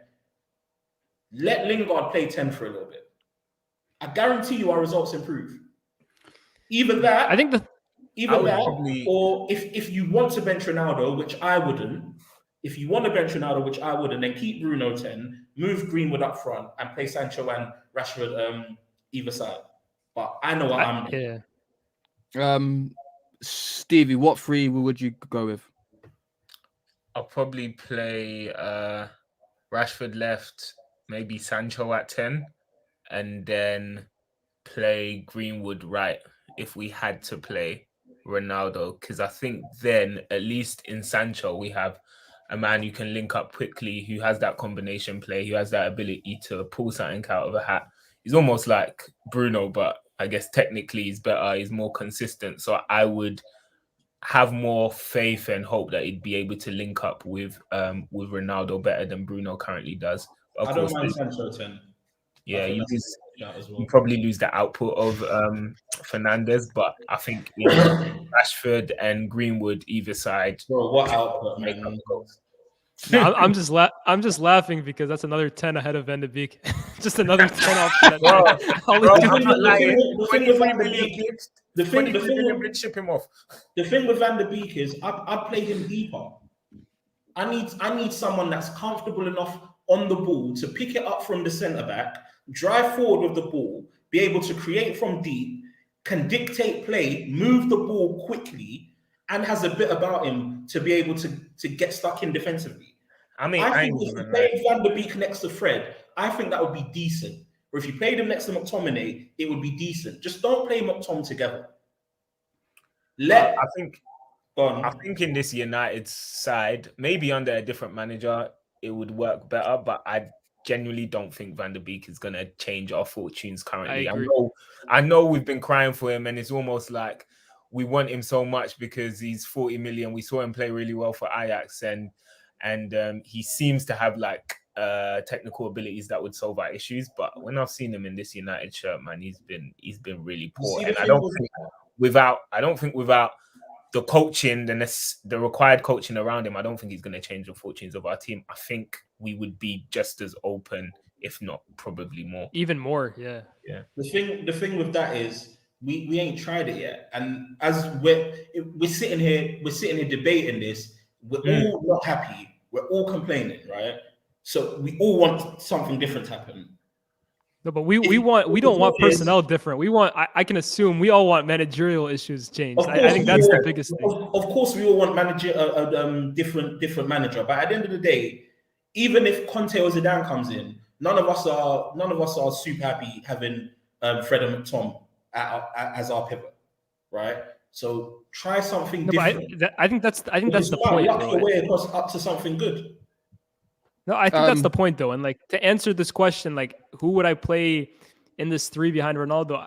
Let Lingard play 10 for a little bit. I guarantee you our results improve. Either that, I think or if you want to bench Ronaldo, which I wouldn't, if you want to bench Ronaldo, which I wouldn't, then keep Bruno 10, move Greenwood up front, and play Sancho and Rashford either side. But I know what I'm doing. Yeah. Stevie, what three would you go with? I'll probably play Rashford left, maybe Sancho at 10, and then play Greenwood right if we had to play Ronaldo. Because I think then, at least in Sancho, we have a man who can link up quickly, who has that combination play, who has that ability to pull something out of a hat. He's almost like Bruno, but I guess technically he's better, he's more consistent. So I would have more faith and hope that he'd be able to link up with Ronaldo better than Bruno currently does. Of I course, don't mind Sancho 10. yeah, you you probably lose the output of Fernandes, but I think Rashford and Greenwood either side. Bro, what output, make man? up goals. No, I'm just laughing because that's another 10 ahead of Van de Beek. Just another 10 option. The thing, ship him off. The thing with Van de Beek is I play him deeper. I need someone that's comfortable enough on the ball to pick it up from the centre back, drive forward with the ball, be able to create from deep, can dictate play, move the ball quickly, and has a bit about him to be able to get stuck in defensively. I think if you played Van de Beek next to Fred, I think that would be decent. Or if you played him next to McTominay, it would be decent. Just don't play McTom together. I think in this United side, maybe under a different manager, it would work better. But I genuinely don't think Van de Beek is going to change our fortunes currently. I know we've been crying for him, and it's almost like we want him so much because he's 40 million. We saw him play really well for Ajax, and he seems to have like technical abilities that would solve our issues. But when I've seen him in this United shirt, man, he's been really poor. And I don't think without the coaching, the required coaching around him, I don't think he's going to change the fortunes of our team. I think we would be just as open, if not probably more. Even more, yeah. The thing with that is we ain't tried it yet, and as we're sitting here debating this, we're all not happy. We're all complaining, right? So we all want something different to happen. No, but we don't want personnel different. We want, I can assume we all want managerial issues changed. I think that's the biggest thing. Of course, we all want different manager. But at the end of the day, even if Conte or Zidane comes in, none of us are super happy having Fred and McTom as our pivot, right? So try something different. I think that's the point. Luck your way up to something good. No, I think that's the point, though. And like to answer this question, like who would I play in this three behind Ronaldo?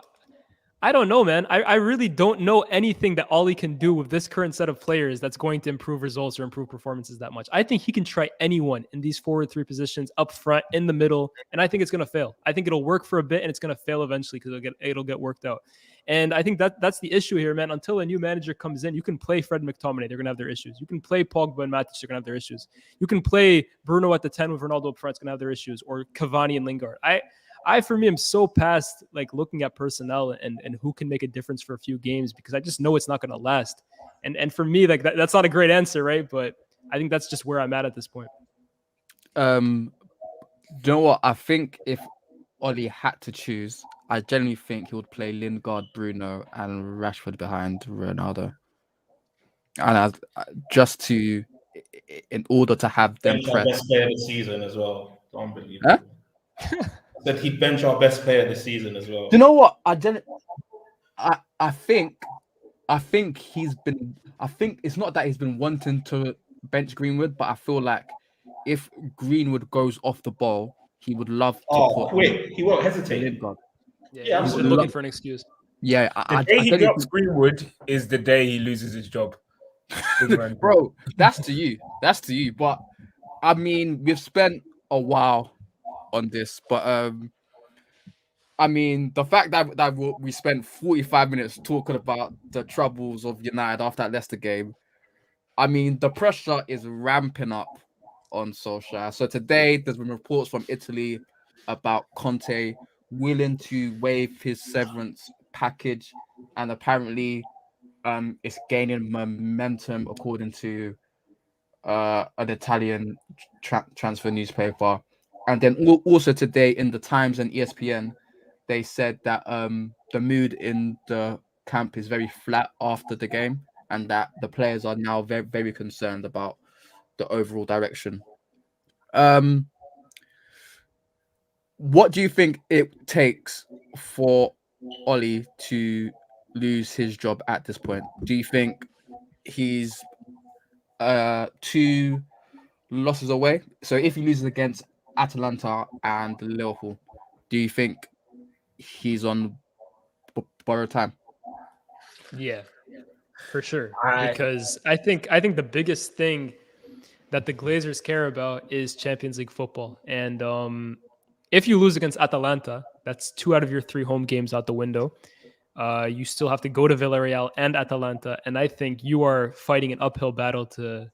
I don't know, man. I really don't know anything that Ollie can do with this current set of players that's going to improve results or improve performances that much. I think he can try anyone in these forward three positions, up front, in the middle, and I think it's going to fail. I think it'll work for a bit and it's going to fail eventually because it'll get worked out. And I think that's the issue here, man. Until a new manager comes in, you can play Fred and McTominay. They're going to have their issues. You can play Pogba and Matic. They're going to have their issues. You can play Bruno at the 10 with Ronaldo up front. It's going to have their issues. Or Cavani and Lingard. I for me, am so past like looking at personnel and who can make a difference for a few games because I just know it's not going to last. And for me, like that's not a great answer, right? But I think that's just where I'm at this point. You know what? I think if Ollie had to choose, I genuinely think he would play Lingard, Bruno, and Rashford behind Ronaldo. And just to, in order to have them bench our best player of the season as well. Unbelievable. Huh? I said he'd bench our best player this season as well. Do you know what? I think he's been. I think it's not that he's been wanting to bench Greenwood, but I feel like if Greenwood goes off the ball, he would love to quit. He won't hesitate. Lingard. Yeah, he's been looking for an excuse. Yeah, the day he drops Greenwood is the day he loses his job. Bro, that's to you. That's to you. But I mean, we've spent a while on this, but I mean, the fact that we spent 45 minutes talking about the troubles of United after that Leicester game, I mean, the pressure is ramping up on Solskjaer. So today, there's been reports from Italy about Conte willing to waive his severance package, and apparently, it's gaining momentum according to an Italian transfer newspaper. And then also today in the Times and ESPN, they said that the mood in the camp is very flat after the game, and that the players are now very, very concerned about the overall direction. What do you think it takes for Ollie to lose his job at this point? Do you think he's 2 losses away? So if he loses against Atalanta and Liverpool, do you think he's on borrowed time? Yeah, for sure. Because I think the biggest thing that the Glazers care about is Champions League football. And if you lose against Atalanta, that's 2 out of your 3 home games out the window. You still have to go to Villarreal and Atalanta, and I think you are fighting an uphill battle to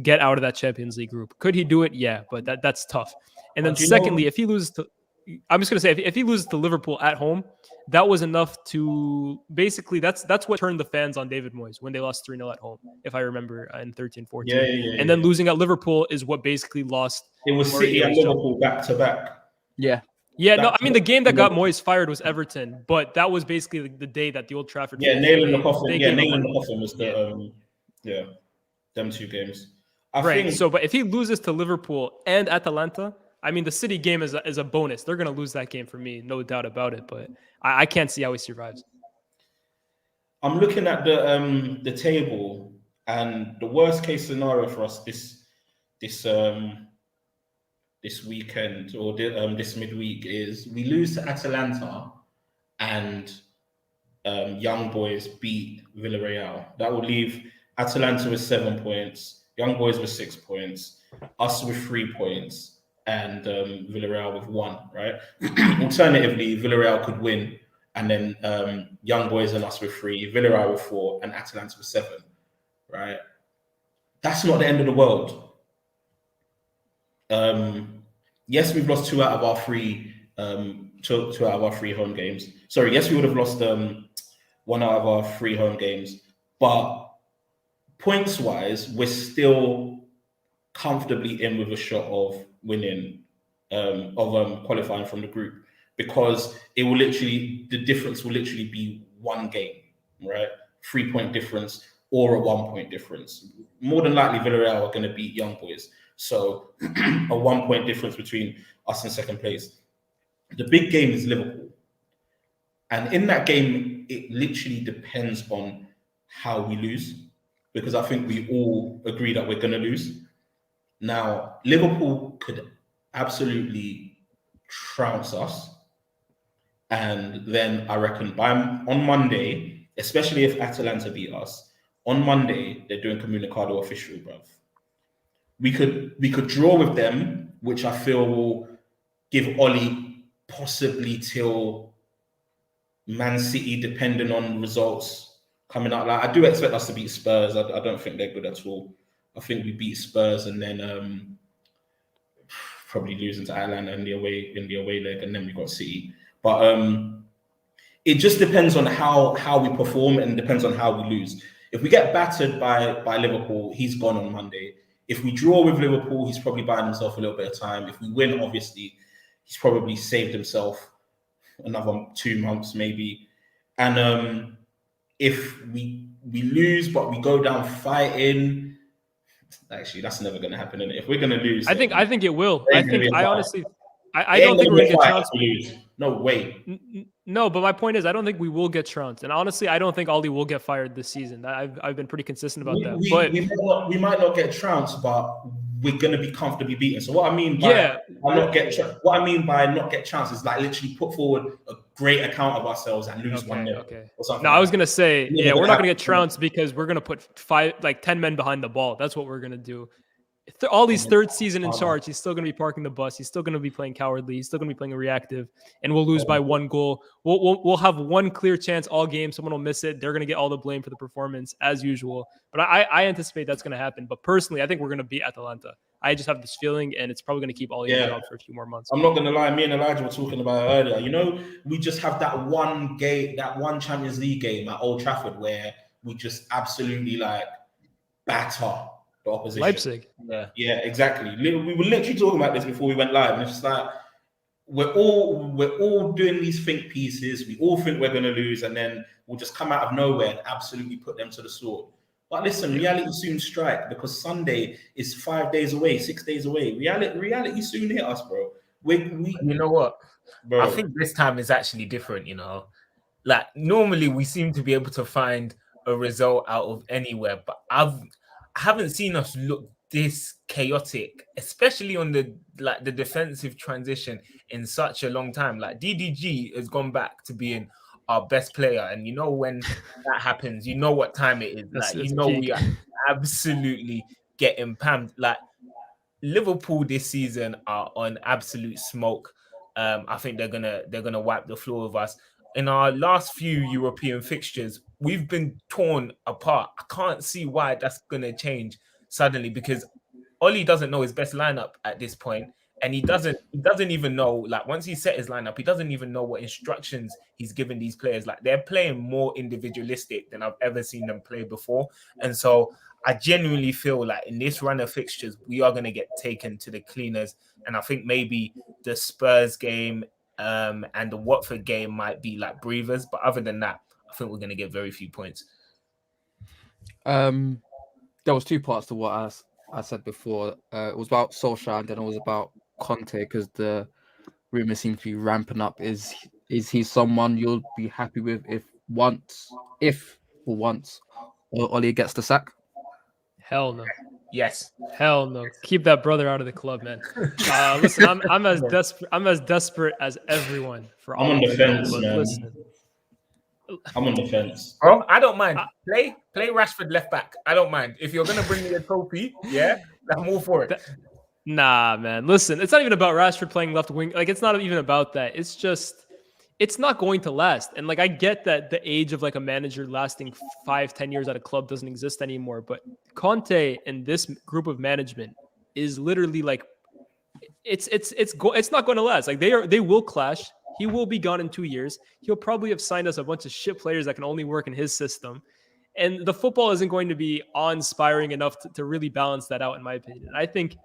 get out of that Champions League group. Could he do it? Yeah, but that's tough. And then secondly, if he loses to, I'm just going to say, if he loses to Liverpool at home, that was enough to basically, that's what turned the fans on David Moyes when they lost 3-0 at home, if I remember, in 13-14. Yeah. And then losing at Liverpool is what basically lost. It was City and Liverpool back to back. Yeah. Yeah, no, I mean, the game that got Moyes fired was Everton, but that was basically the day that the Old Trafford. Nailing the coffin. Nailing the coffin was the them 2 games. I think so, but if he loses to Liverpool and Atalanta, I mean, the City game is a bonus. They're going to lose that game for me, no doubt about it. But I can't see how he survives. I'm looking at the table, and the worst case scenario for us this weekend or this midweek is we lose to Atalanta and Young Boys beat Villarreal. That will leave Atalanta with 7 points, Young Boys with 6 points, us with 3 points, and Villarreal with 1, right? Alternatively, Villarreal could win, and then Young Boys and us with 3, Villarreal with 4, and Atalanta with 7, right? That's not the end of the world. Yes, we've lost 2 out of our 3 2 out of our 3 home games. Sorry, yes, we would have lost 1 out of our 3 home games, but points wise, we're still comfortably in with a shot of winning, qualifying from the group, because it will literally, the difference will literally be 1 game, right? 3-point difference or a 1-point difference. More than likely, Villarreal are going to beat Young Boys. So a 1-point difference between us and second place. The big game is Liverpool. And in that game, it literally depends on how we lose, because I think we all agree that we're going to lose. Now, Liverpool could absolutely trounce us. And then I reckon on Monday, especially if Atalanta beat us, on Monday, they're doing Comunicado official, bruv. We could draw with them, which I feel will give Ollie possibly till Man City, depending on results coming out. Like, I do expect us to beat Spurs. I don't think they're good at all. I think we beat Spurs and then probably losing to Atalanta in the away leg, and then we got City. But it just depends on how we perform, and depends on how we lose. If we get battered by Liverpool, he's gone on Monday. If we draw with Liverpool, he's probably buying himself a little bit of time. If we win, obviously, he's probably saved himself another 2 months maybe. And if we lose, but we go down fighting, actually, that's never going to happen. And if we're going to lose, I think it will. I don't think we're going to get trounced. No way. No, but my point is, I don't think we will get trounced. And honestly, I don't think Ollie will get fired this season. I've been pretty consistent about that. We might not get trounced, but we're going to be comfortably beaten. So what I mean by not get trounced is like literally put forward a great account of ourselves and lose 1-0. Okay. No, I was going to say, we're not going to get trounced because we're going to put 10 men behind the ball. That's what we're going to do. all these third season in charge, he's still going to be parking the bus. He's still going to be playing cowardly. He's still going to be playing reactive, and we'll lose by 1 goal. We'll have one clear chance all game. Someone will miss it. They're going to get all the blame for the performance as usual. But I anticipate that's going to happen. But personally, I think we're going to beat Atalanta. I just have this feeling, and it's probably going to keep Oli in the job for a few more months. I'm not going to lie. Me and Elijah were talking about it earlier. You know, we just have that one game, that one Champions League game at Old Trafford where we just absolutely like batter the opposition. Leipzig. Yeah, exactly. We were literally talking about this before we went live, and it's just like we're all doing these think pieces. We all think we're going to lose, and then we'll just come out of nowhere and absolutely put them to the sword. But listen, reality soon strike because Sunday is 5 days away, 6 days away. Reality soon hit us, bro. We You know what? bro. I think this time is actually different, you know. Like normally we seem to be able to find a result out of anywhere, but I haven't seen us look this chaotic, especially on the defensive transition in such a long time. Like DDG has gone back to being our best player, and you know when that happens, you know what time it is. Like you know we are absolutely getting pammed. Like Liverpool this season are on absolute smoke. I think they're gonna wipe the floor with us. In our last few European fixtures, we've been torn apart. I can't see why that's gonna change suddenly because Oli doesn't know his best lineup at this point, and he doesn't even know. Like once he set his lineup, he doesn't even know what instructions he's given these players. Like they're playing more individualistic than I've ever seen them play before, and so I genuinely feel like in this run of fixtures, we are going to get taken to the cleaners. And I think maybe the Spurs game and the Watford game might be like breathers. But other than that, I think we're going to get very few points. There was 2 parts to what I said before. It was about Solskjaer and then it was about Conte because the rumors seem to be ramping up. Is he someone you'll be happy with if for once Oli gets the sack? Hell no. Yes. Hell no. Keep that brother out of the club, man. Listen, I'm as desperate as everyone for all. I'm on the fence, man. Listen. I'm on the fence. Bro, I don't mind. Play Rashford left back. I don't mind. If you're gonna bring me a trophy, yeah, I'm all for it. Nah, man. Listen, it's not even about Rashford playing left wing. Like, it's not even about that. It's just, it's not going to last. And like, I get that the age of like a manager lasting 5-10 years at a club doesn't exist anymore. But Conte and this group of management is literally like, it's not going to last. Like they will clash. He will be gone in 2 years. He'll probably have signed us a bunch of shit players that can only work in his system. And the football isn't going to be awe-inspiring enough to really balance that out, in my opinion. I think,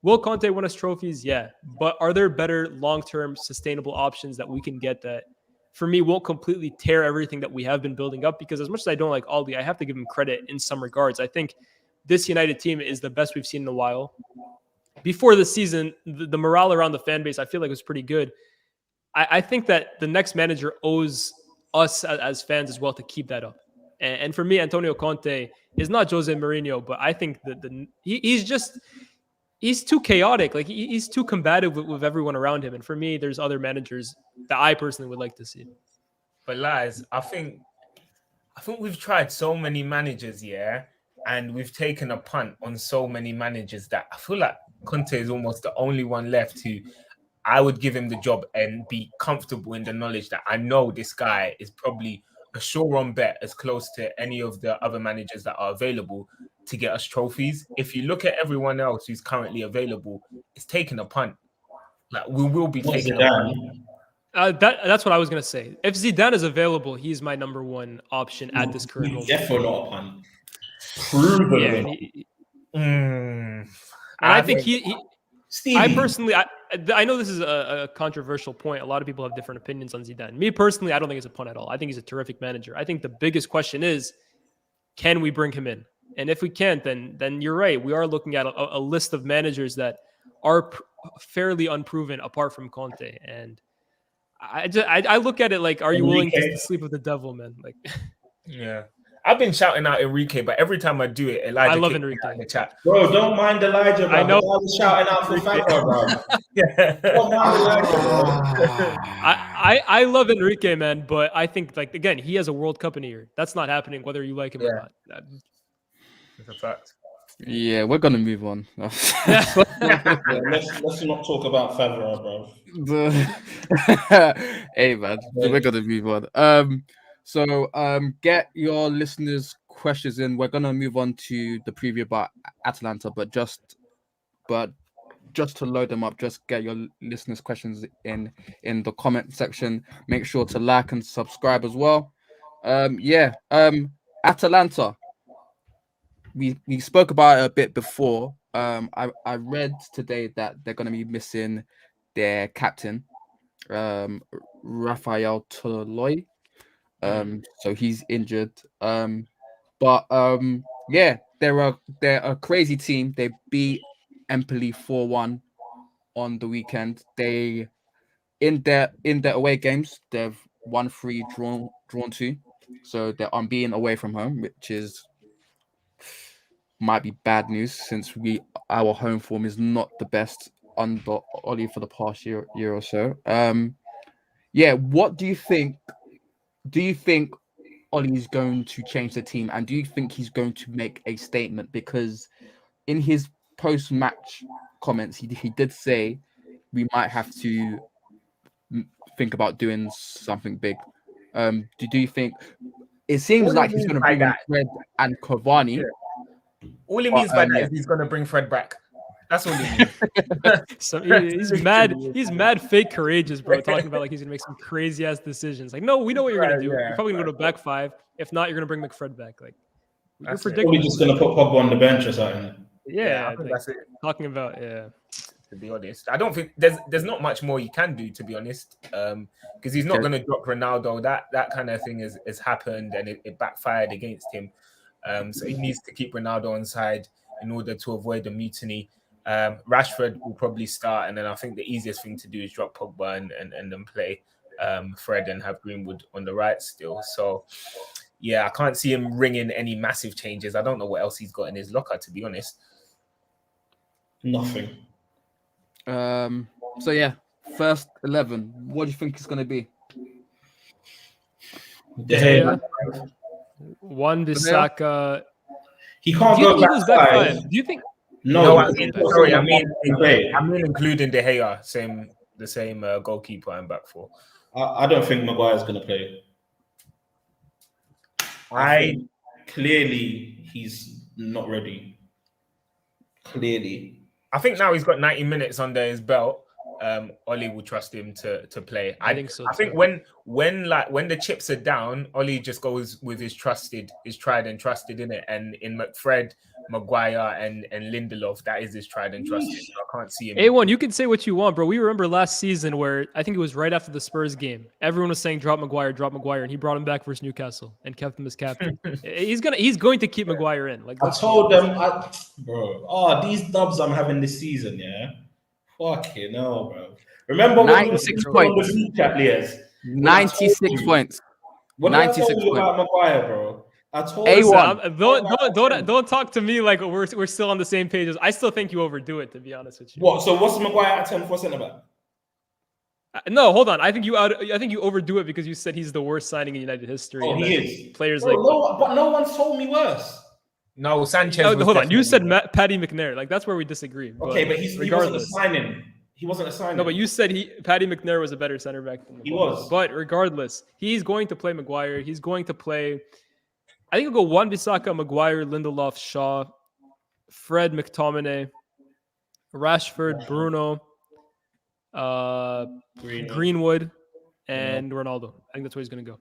will Conte win us trophies? Yeah. But are there better long-term sustainable options that we can get that, for me, won't completely tear everything that we have been building up? Because as much as I don't like Aldi, I have to give him credit in some regards. I think this United team is the best we've seen in a while. Before the season, the morale around the fan base, I feel like was pretty good. I think that the next manager owes us as fans as well to keep that up. And for me, Antonio Conte is not Jose Mourinho, but I think that he's too chaotic. Like he's too combative with everyone around him. And for me, there's other managers that I personally would like to see. But Lyles, I think we've tried so many managers, yeah, and we've taken a punt on so many managers that I feel like Conte is almost the only one left who I would give him the job and be comfortable in the knowledge that I know this guy is probably a sure-run bet as close to any of the other managers that are available to get us trophies. If you look at everyone else who's currently available, it's taking a punt. Like we will be taking a punt. That's what I was going to say. If Zidane is available, he's my number one option at this current moment. Definitely not a punt. Proven. And I think he Stevie. I personally, I know this is a controversial point. A lot of people have different opinions on Zidane. Me personally, I don't think it's a punt at all. I think he's a terrific manager. I think the biggest question is, can we bring him in? And if we can't, then you're right. We are looking at a list of managers that are fairly unproven apart from Conte. And I look at it like, are you willing to sleep with the devil, man? Like, yeah. I've been shouting out Enrique, but every time I do it, Elijah, I love Enrique in the chat. Bro, don't mind Elijah, bro. I know. I was shouting out for Fabio, bro. Don't mind Elijah, I love Enrique, man, but I think, like, again, he has a World Cup in a year. That's not happening whether you like him or not. That's a fact. Yeah, we're gonna move on. Yeah, let's not talk about Favre, bro. Hey man, we're gonna move on. Get your listeners' questions in. We're gonna move on to the preview about Atalanta, but just to load them up, just get your listeners' questions in the comment section. Make sure to like and subscribe as well. Atalanta. We spoke about it a bit before. I read today that they're gonna be missing their captain, Rafael Toloi. So he's injured. They're a crazy team. They beat Empoli 4-1 on the weekend. They in their away games, they've won 3, drawn 2. So they're unbeaten away from home, which is might be bad news since our home form is not the best under Oli for the past year or so. What do you think? Do you think Ollie's going to change the team, and do you think he's going to make a statement? Because in his post-match comments, he did say we might have to think about doing something big. Do you think it seems What like he he's means going to by bring in that, Fred and Cavani? Yeah. All he means by that is he's gonna bring Fred back. That's all he means. So he's mad. He's mad, fake courageous, bro. Talking about like he's gonna make some crazy ass decisions. Like, no, we know what you're gonna do. Yeah, You're probably gonna go to back 5. If not, you're gonna bring McFred back. Like, you're That's it. Probably predictable. just gonna put Pogba on the bench or something. Yeah, I think like, that's it. talking about To be honest, I don't think there's not much more you can do, to be honest, because he's not going to drop Ronaldo. That kind of thing has happened and it backfired against him. So he needs to keep Ronaldo on side in order to avoid the mutiny. Rashford will probably start, and then I think the easiest thing to do is drop Pogba and then play Fred and have Greenwood on the right still. So yeah, I can't see him ringing any massive changes. I don't know what else he's got in his locker, to be honest. Nothing. First 11. What do you think it's going to be? De Gea. Wan Bissaka. He can't Do you go think he back goes back 5? 5. Do you think? No, I mean including De Gea, the same goalkeeper I'm back for. I don't think Maguire's going to play. I think clearly he's not ready. Clearly. I think now he's got 90 minutes under his belt. Ollie will trust him to play. I think so. I think when the chips are down, Ollie just goes with his tried and trusted in it. And in McFred, Maguire, and Lindelof, that is his tried and trusted. So I can't see him. A1, you can say what you want, bro. We remember last season where I think it was right after the Spurs game. Everyone was saying drop Maguire, and he brought him back versus Newcastle and kept him as captain. he's going to keep Maguire in. Like I told them, these dubs I'm having this season, yeah. Fucking hell, bro. Remember 96 points. 96 points. What did I tell you about Maguire, bro? I told A1. Don't talk to me like we're still on the same page. I still think you overdo it, to be honest with you. What? So what's Maguire at 10 for centre back? No, hold on. I think you overdo it because you said he's the worst signing in United history. Oh, he is. Players but no one's told me worse. No, Sanchez. Hold on. You said Paddy McNair. Like, that's where we disagree. Okay, but he wasn't a signing. He wasn't a signing. No, but you said Paddy McNair was a better center back than Maguire. He was. But regardless, he's going to play Maguire. He's going to play. I think he'll go Wan-Bissaka, Maguire, Lindelof, Shaw, Fred, McTominay, Rashford, Bruno, Greenwood, and Ronaldo. I think that's where he's going to go.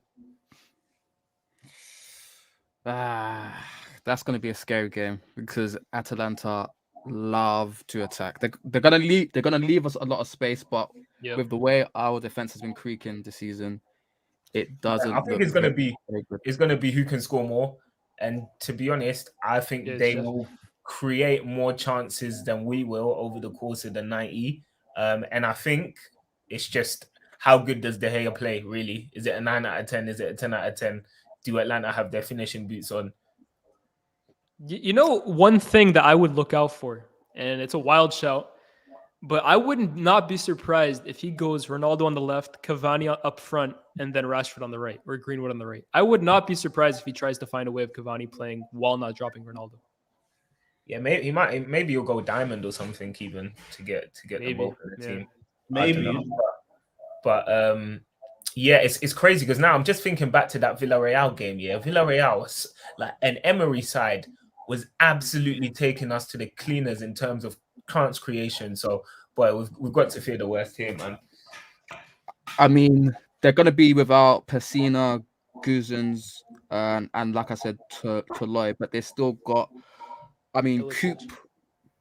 That's going to be a scary game because Atalanta love to attack. They're going to leave us a lot of space, but with the way our defense has been creaking this season, it doesn't. I think it's going to be who can score more. And to be honest, I think they will create more chances than we will over the course of the 90. And I think it's just how good does De Gea play, really? Is it a 9 out of 10? Is it a 10 out of 10? Do Atlanta have their finishing boots on? You know, one thing that I would look out for, and it's a wild shout, but I would not be surprised if he goes Ronaldo on the left, Cavani up front, and then Rashford on the right, or Greenwood on the right. I would not be surprised if he tries to find a way of Cavani playing while not dropping Ronaldo. Yeah, maybe you'll go diamond or something even to get them both in the team. I don't know. But yeah, it's crazy because now I'm just thinking back to that Villarreal game. Yeah, Villarreal was like an Emery side was absolutely taking us to the cleaners in terms of chance creation. So, boy, we've got to fear the worst here, man. I mean, they're gonna be without Pessina, Guzans, and like I said, Toloy, but they still got. I mean,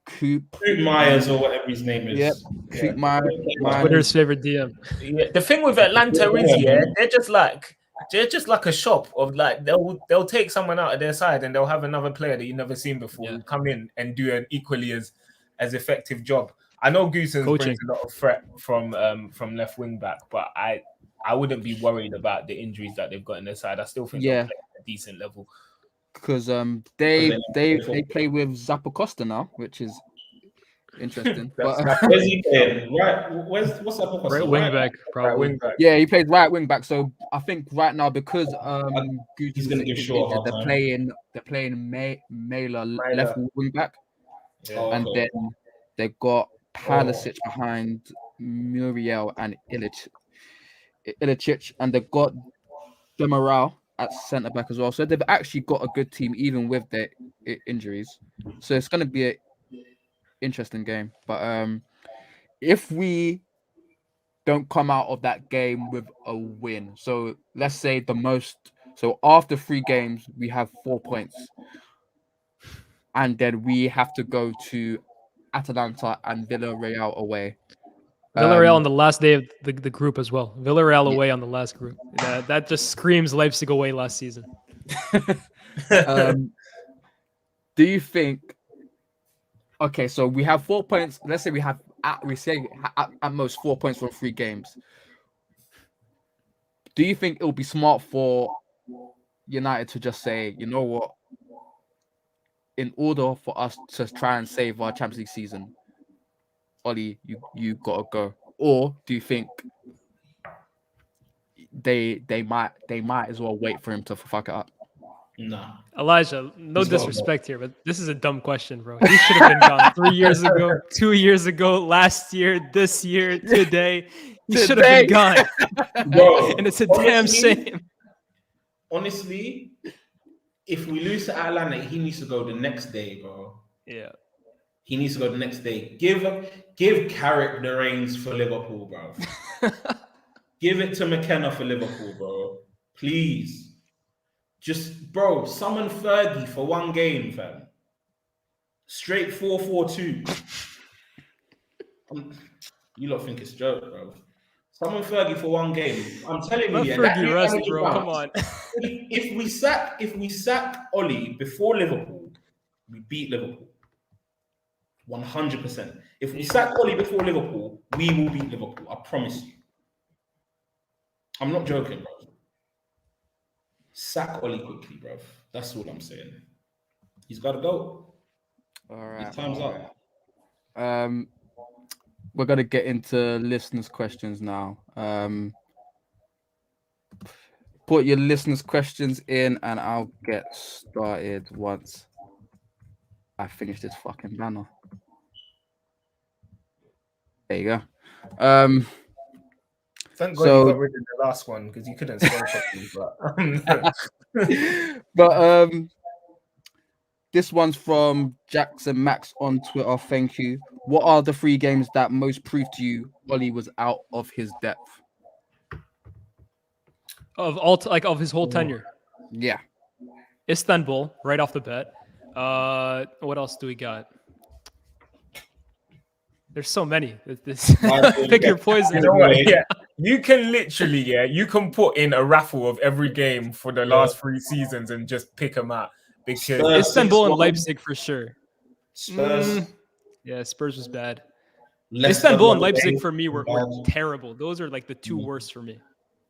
Coop Myers or whatever his name is. Yep. Coop Myers. Twitter's favorite DM. Yeah, the thing with Atlanta is, they're just like a shop of like they'll take someone out of their side and they'll have another player that you've never seen before who come in and do an equally as effective job. I know Goosens brings a lot of threat from left wing back, but I wouldn't be worried about the injuries that they've got in their side. I still think they'll play at a decent level. Because they play with Zappacosta now, which is interesting. But where's he playing? What's Zappacosta? Right wing back, probably. Right wing back. Yeah, he plays right wing back. So I think right now because he's gonna give short. They're playing Mailer left wing back, and then they got Palisic behind Muriel and Ilicic, and they got Demaral at centre back as well. So they've actually got a good team even with their injuries. So it's going to be an interesting game. But if we don't come out of that game with a win, so let's say so after 3 games, we have 4 points. And then we have to go to Atalanta and Villarreal away. Villarreal on the last day of the group as well. Villarreal away on the last group. That just screams Leipzig away last season. Do you think? Okay, so we have 4 points. Let's say we have at most 4 points from 3 games. Do you think it will be smart for United to just say, you know what? In order for us to try and save our Champions League season, Ollie, you gotta go, or do you think they might as well wait for him to fuck it up? No, Elijah, no disrespect here, but this is a dumb question, bro. He should have been gone 3 years ago, 2 years ago, last year, this year, today. He should have been gone, bro. And it's a damn shame. Honestly, if we lose to Atalanta, he needs to go the next day, bro. Yeah. He needs to go the next day. Give Carrick the reins for Liverpool, bro. Give it to McKenna for Liverpool, bro. Please. Just, bro, summon Fergie for 1 game, fam. Straight 4-4-2. You lot think it's a joke, bro. Summon Fergie for 1 game. I'm telling you, Fergie rest, bro. Come on. If we sack Ollie before Liverpool, we beat Liverpool. 100%. If we sack Ollie before Liverpool, we will beat Liverpool. I promise you. I'm not joking, bro. Sack Ollie quickly, bro. That's what I'm saying. He's got to go. All right. His time's up. We're gonna get into listeners' questions now. Put your listeners' questions in, and I'll get started once I finish this fucking banner. There you go. Thank God you got rid of the last one because you couldn't spell properly. But this one's from Jackson Max on Twitter. Thank you. What are the 3 games that most proved to you Ollie was out of his depth? Of his whole tenure. Yeah. Istanbul, right off the bat. What else do we got? There's so many. Pick your poison. You know what? Yeah, you can literally, you can put in a raffle of every game for the last 3 seasons and just pick them out. Because Istanbul and Leipzig for sure. Spurs. Yeah, Spurs was bad. Leicester, Istanbul and Leipzig for me were terrible. Those are like the 2 worst for me.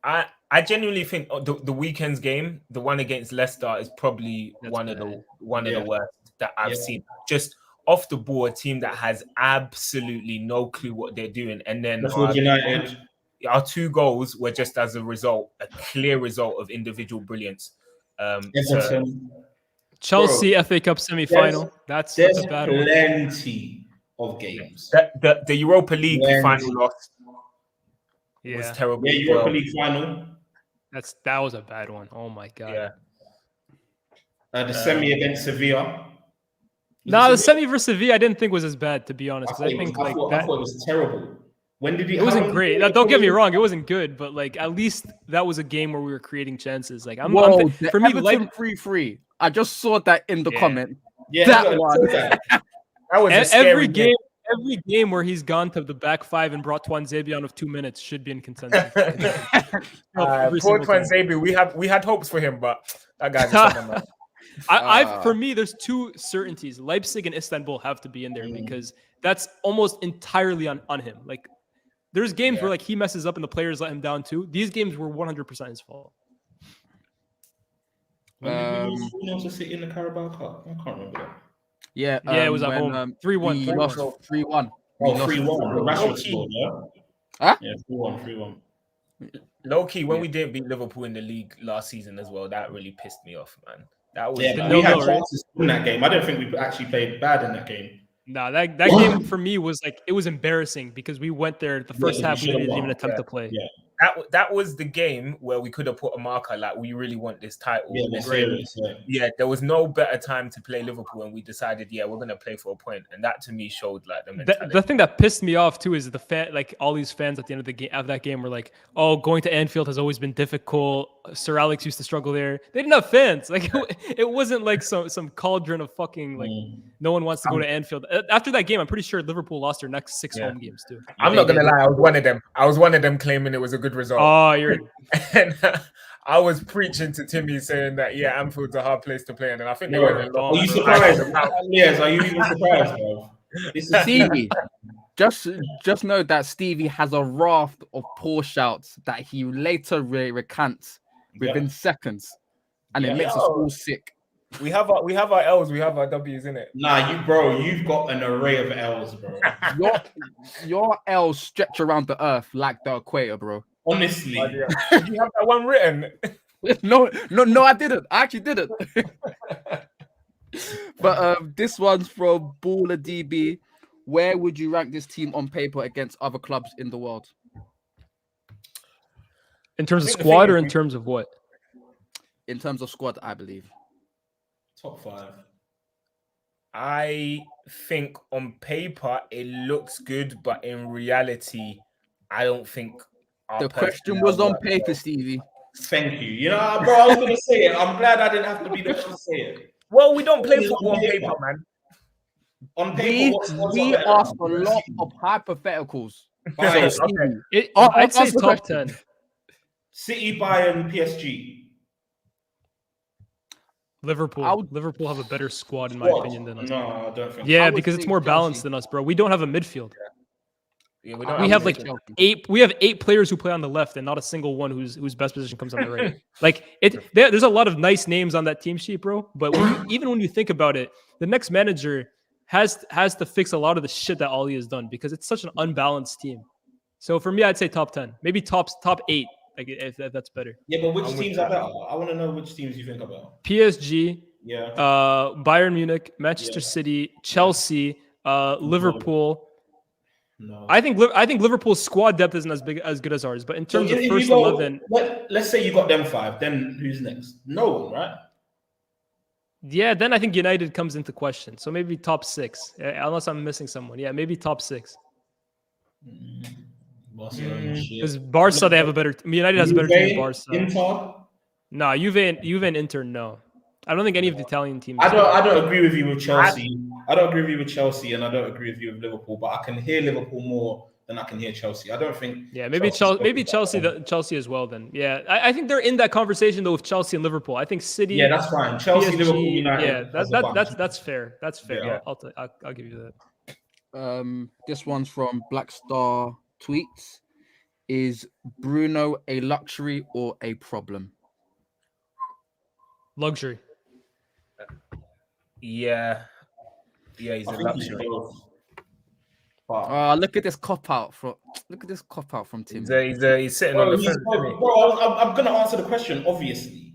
I genuinely think the weekend's game, the one against Leicester, is probably one of the worst that I've seen. Just off the ball, a team that has absolutely no clue what they're doing, and then our 2 goals were just as a clear result of individual brilliance. Chelsea FA Cup semi-final. That's There's a bad one. plenty of games. The Europa League Plenty. final loss Yeah, was terrible. Yeah, as Europa well. League final. that was a bad one. Oh my god. Yeah. The semi against Sevilla. No, the semi versus Sevilla I didn't think was as bad, to be honest. Because I think I thought it was terrible. When did it wasn't great. Now, don't get me wrong, it wasn't good, but like at least that was a game where we were creating chances. Like for me, Everton 3-3. I just saw that in the comment. Yeah, That one. That was a scary every game where he's gone to the back five and brought Tuanzebe on of 2 minutes should be in consensus. Poor Tuanzebe, we had hopes for him, but that guy's a for me, there's two certainties. Leipzig and Istanbul have to be in there because that's almost entirely on him. Like, there's games where like he messes up and the players let him down too. These games were 100% his fault. When did we lose to City in the Carabao Cup? I can't remember that. Yeah, it was at home. 3-1. We lost 3-1. Oh, 3-1. Rashford scored, yeah? Huh? Yeah, 3-1. Low key, when we didn't beat Liverpool in the league last season as well, that really pissed me off, man. That was we had chances in that game. I don't think we actually played bad in that game. No, that game for me was like, it was embarrassing because we went there the first half, we didn't even attempt to play. Yeah. That was the game where we could have put a marker like we really want this title. Yeah, there was no better time to play Liverpool, and we decided, we're gonna play for a point, and that to me showed like the mentality. The thing that pissed me off too is all these fans at the end of the game of that game were like, "Oh, going to Anfield has always been difficult. Sir Alex used to struggle there." They didn't have fans. Like it wasn't like some cauldron of fucking like no one wants to go to Anfield. After that game, I'm pretty sure Liverpool lost their next 6 home games too. I'm not gonna lie, I was one of them claiming it was a good result. Oh, you're. And I was preaching to Timi saying that Anfield's a hard place to play, and I think they went Are you surprised? Yes, are you even surprised, bro? Stevie, just know that Stevie has a raft of poor shouts that he later recants within seconds, and it makes us all sick. We have our L's, we have our W's in it. Nah, you've got an array of L's, bro. Your L's stretch around the earth like the equator, bro. Honestly, Did you have that one written? No, I didn't. I actually didn't. But this one's from Baller DB. Where would you rank this team on paper against other clubs in the world? In terms of squad or in terms of what? In terms of squad, I believe. Top 5. I think on paper it looks good, but in reality, I don't think the question was on paper, Stevie. Thank you. You know, bro, I was going to say it. I'm glad I didn't have to be the one to say it. Well, we don't play football on paper, man. On paper, we asked a lot of hypotheticals. I'd say top 10. City, Bayern, PSG. Liverpool have a better squad, in my opinion, than us. No, I don't think. Yeah, because it's more balanced than us, bro. We don't have a midfield. Yeah, we have like eight players who play on the left, and not a single one whose best position comes on the right. Like there's a lot of nice names on that team sheet, bro. But even when you think about it, the next manager has to fix a lot of the shit that Oli has done because it's such an unbalanced team. So for me, I'd say top 10, maybe top 8. Like if that's better. Yeah, but which teams are better? I want to know which teams you think about. PSG, yeah, Bayern Munich, Manchester City, Chelsea, Liverpool. No. I think Liverpool's squad depth isn't as good as ours, but in terms of first 11, let's say you got them 5. Then who's next? No one, right? Yeah, then I think United comes into question. So maybe top 6, unless I'm missing someone. Yeah, maybe top 6. Because Barca, they have a better. United has a better team than Barca. Inter? Nah, Juve and Inter, no. I don't think any of the Italian teams. I don't agree with you with Chelsea. I don't agree with you with Chelsea, and I don't agree with you with Liverpool. But I can hear Liverpool more than I can hear Chelsea. I don't think. Yeah, maybe Chelsea as well. Then, yeah, I think they're in that conversation though with Chelsea and Liverpool. I think City. Yeah, that's fine. Chelsea, PSG, Liverpool, United. Yeah, that's fair. That's fair. Yeah. I'll give you that. This one's from Black Star Tweets. Is Bruno a luxury or a problem? Luxury. Yeah, he's a luxury. Look at this cop out from Timi. He's sitting on the fence. Bro, I'm gonna answer the question. Obviously,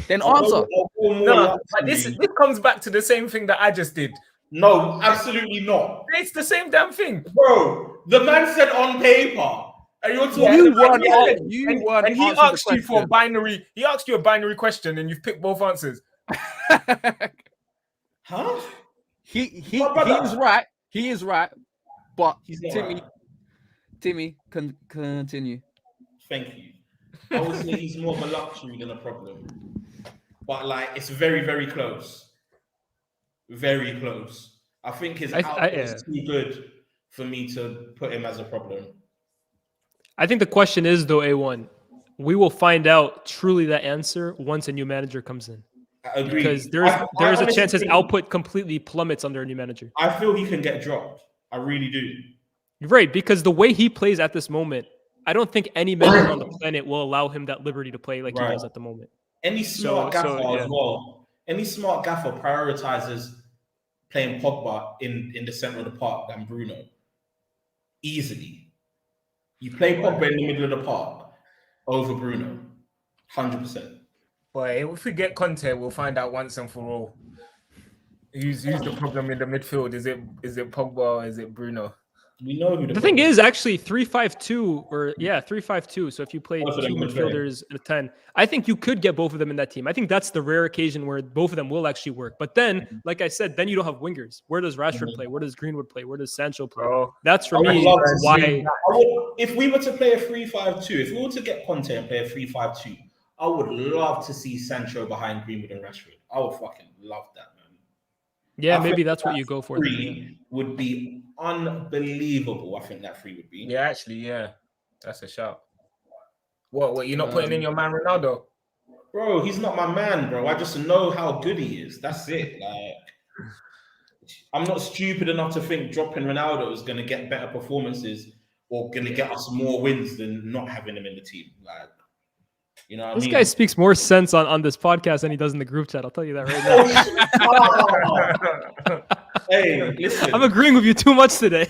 Then I'll answer. go more No, but this luxury. comes back to the same thing that I just did. No, absolutely not. It's the same damn thing. Bro, the man said on paper. And you're talking You about weren't he all- said- you and, weren't and he answering the asked you for a question. binary. He asked you a binary question, and you've picked both answers. Huh? He My brother. is right. He is right. But He's not Timi, right. Timi, continue. Thank you. I would say he's more of a luxury than a problem. But like it's very, very close. Very close. I think his output is too good for me to put him as a problem. I think the question is though, A1. We will find out truly that answer once a new manager comes in. I agree. Because there I is a chance his honestly think- output completely plummets under a new manager. I feel he can get dropped. I really do. You're right, because the way he plays at this moment, I don't think any manager on the planet will allow him that liberty to play like he does at the moment. Any smart gaffer yeah. as well. Any smart gaffer prioritizes playing Pogba in the center of the park than Bruno. Easily. You play Pogba in the middle of the park over Bruno. 100%. Boy, if we get Conte, we'll find out once and for all. Who's the problem in the midfield? Is it Pogba or is it Bruno? We know who The thing is actually 3-5-2 or 3-5-2. So if you play Both of two them could play. midfielders and a 10, I think you could get both of them in that team. I think that's the rare occasion where both of them will actually work. But then, like I said, then you don't have wingers. Where does Rashford play? Where does Greenwood play? Where does Sancho play? Oh, That's for I would me love to why. see- if we were to play a 3-5-2, if we were to get Conte and play a 3-5-2, I would love to see Sancho behind Greenwood and Rashford. I would fucking love that, man. Yeah, I maybe think that's what that you go for. Then, yeah. Three would be unbelievable. I think that 3 would be. yeah, actually, yeah, that's a shout. What? You're not putting in your man Ronaldo? Bro, he's not my man, bro. I just know how good he is. That's it. Like, I'm not stupid enough to think dropping Ronaldo is going to get better performances or going to get us more wins than not having him in the team. Like, you know what This I mean? guy speaks more sense on this podcast than he does in the group chat. I'll tell you that right now. Hey, listen. I'm agreeing with you too much today.